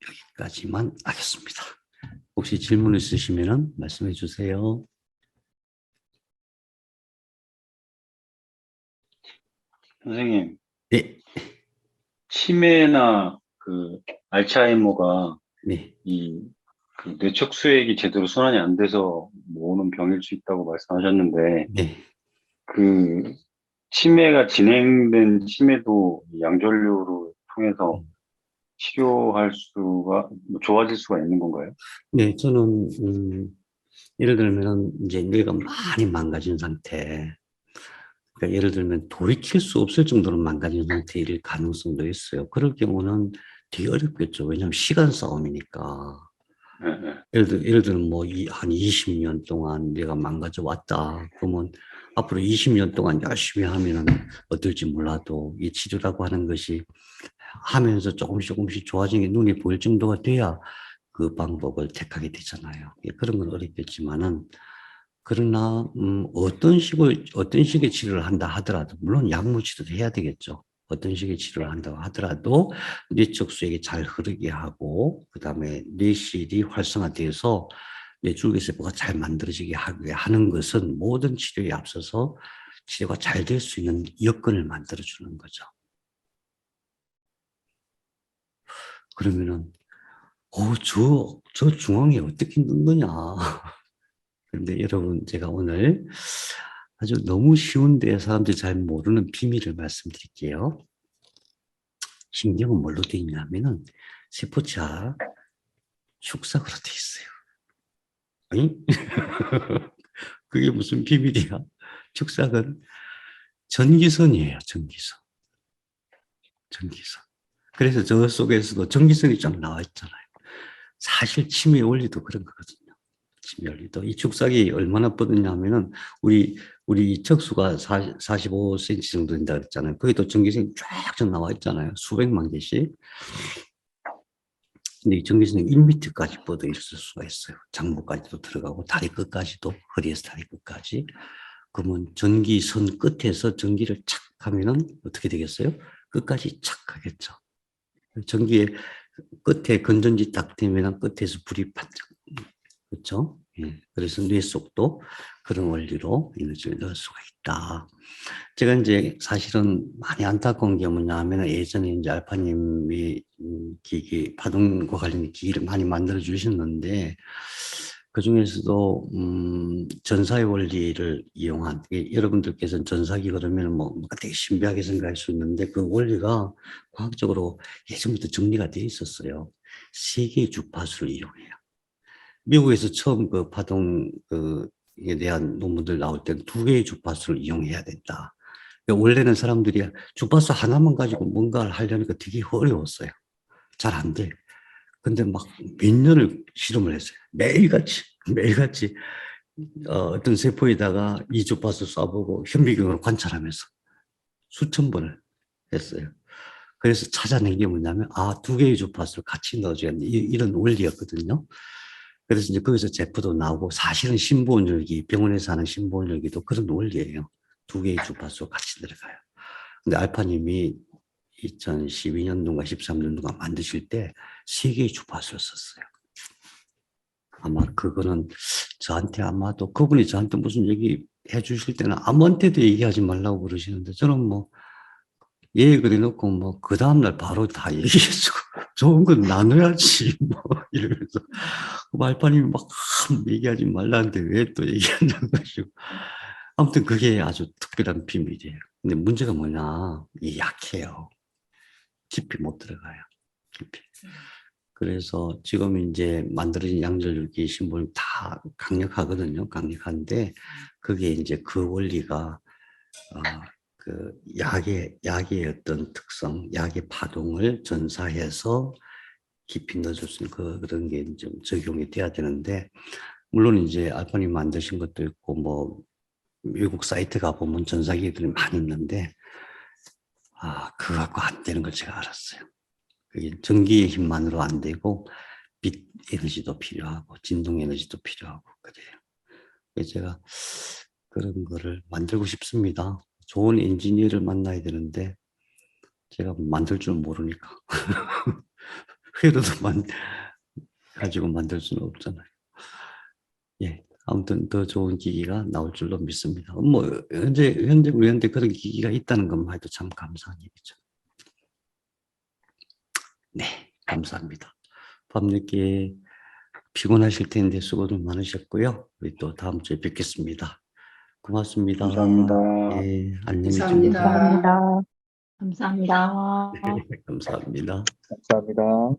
여기까지만 하겠습니다. 혹시 질문 있으시면 말씀해 주세요. 선생님, 네, 치매나 그 알츠하이머가 네, 그 뇌척 수액이 제대로 순환이 안 돼서 뭐 오는 병일 수 있다고 말씀하셨는데, 네. 그 치매가 진행된 치매도 이 양전류를 통해서 치료할 수가, 뭐 좋아질 수가 있는 건가요? 네, 저는 예를 들면 이제 뇌가 많이 망가진 상태, 그러니까 예를 들면 돌이킬 수 없을 정도로 망가진 상태일 가능성도 있어요. 그럴 경우는 되게 어렵겠죠. 왜냐하면 시간 싸움이니까. 네, 네. 예를 들면 뭐 한 20년 동안 내가 망가져 왔다. 그러면 앞으로 20년 동안 열심히 하면은 어떨지 몰라도 이 치료라고 하는 것이 하면서 조금씩 좋아지는 게 눈에 보일 정도가 돼야 그 방법을 택하게 되잖아요. 예, 그런 건 어렵겠지만은 그러나 어떤 식의 치료를 한다 하더라도 물론 약물 치료도 해야 되겠죠. 어떤 식의 치료를 한다고 하더라도 뇌쪽 수액이 잘 흐르게 하고 그다음에 뇌실이 활성화돼서 뇌줄기세포가 잘 만들어지게 하게 하는 것은 모든 치료에 앞서서 치료가 잘 될 수 있는 여건을 만들어 주는 거죠. 그러면은 저 중앙에 어떻게 넣는 거냐. 그런데 여러분, 제가 오늘 아주 너무 쉬운데 사람들이 잘 모르는 비밀을 말씀드릴게요. 신경은 뭘로 되어 있냐면은 세포차 축삭으로 되어 있어요. 아니? 그게 무슨 비밀이야? 축삭은 전기선이에요, 전기선. 전기선. 그래서 저 속에서도 전기선이 쫙 나와 있잖아요. 사실 치매 원리도 그런 거거든요. 치매 원리도. 이 축삭이 얼마나 뻗었냐면은 우리 척수가 45cm 정도 된다 그랬잖아요. 거기도 전기선이 쫙 나와 있잖아요. 수백만 개씩. 근데 이 전기선이 1m까지 뻗어 있을 수가 있어요. 장부까지도 들어가고 다리 끝까지도, 허리에서 다리 끝까지. 그러면 전기선 끝에서 전기를 착 하면은 어떻게 되겠어요? 끝까지 착 하겠죠. 전기의 끝에 건전지 딱 되면 끝에서 불이 반짝. 그렇죠? 예. 그래서 뇌 속도 그런 원리로 에너지를 넣을 수가 있다. 제가 이제 사실은 많이 안타까운 게 뭐냐 하면 예전에 이제 알파님이 기기, 파동과 관련된 기기를 많이 만들어 주셨는데 그 중에서도 전사의 원리를 이용한 여러분들께서는 전사기 그러면 뭔가 되게 신비하게 생각할 수 있는데 그 원리가 과학적으로 예전부터 정리가 되어 있었어요. 세 개의 주파수를 이용해요. 미국에서 처음 그 파동 그에 대한 논문들 나올 때는 두 개의 주파수를 이용해야 된다. 그러니까 원래는 사람들이 주파수 하나만 가지고 뭔가를 하려니까 되게 어려웠어요. 잘 안 돼. 근데 막 몇 년을 실험을 했어요. 매일같이 어떤 세포에다가 이 주파수 쏴보고 현미경으로 관찰하면서 수천 번을 했어요. 그래서 찾아낸 게 뭐냐면, 두 개의 주파수를 같이 넣어줘야 돼. 이런 원리였거든요. 그래서 이제 거기서 제프도 나오고, 사실은 신부온열기, 병원에서 하는 신부온열기도 그런 원리예요. 두 개의 주파수가 같이 들어가요. 근데 알파님이 2012년도인가 13년도인가 만드실 때 세 개의 주파수를 썼어요. 아마 그거는 저한테 아마도 그분이 저한테 무슨 얘기 해 주실 때는 아무한테도 얘기하지 말라고 그러시는데 저는 뭐 예 그래 놓고 뭐 그 다음날 바로 다 얘기해 주고 좋은 건 나눠야지 뭐 이러면서 말판님이 막 얘기하지 말라는데 왜 또 얘기하냐고 하시고 아무튼 그게 아주 특별한 비밀이에요. 근데 문제가 뭐냐 이 약해요. 깊이 못 들어가요. 깊이. 그래서 지금 이제 만들어진 양절기 신분 다 강력하거든요. 강력한데 그게 이제 그 원리가 그 약의 어떤 특성, 약의 파동을 전사해서 깊이 넣어줄 수 있는 그런 게 좀 적용이 돼야 되는데 물론 이제 알파님 만드신 것도 있고 뭐 외국 사이트 가보면 전사기들이 많이 있는데 그거 갖고 안 되는 걸 제가 알았어요. 그게 전기의 힘만으로 안 되고 빛 에너지도 필요하고 진동 에너지도 필요하고 그래요. 그래서 제가 그런 거를 만들고 싶습니다. 좋은 엔지니어를 만나야 되는데 제가 만들 줄 모르니까 회로도 가지고 만들 수는 없잖아요. 예, 아무튼 더 좋은 기기가 나올 줄로 믿습니다. 뭐 현재 우리한테 그런 기기가 있다는 것만 해도 참 감사한 일이죠. 네, 감사합니다. 밤늦게 피곤하실 텐데 수고도 많으셨고요. 우리 또 다음 주에 뵙겠습니다. 고맙습니다. 감사합니다. 예, 안녕히 감사합니다. 주무세요. 감사합니다. 감사합니다. 네, 감사합니다. 감사합니다.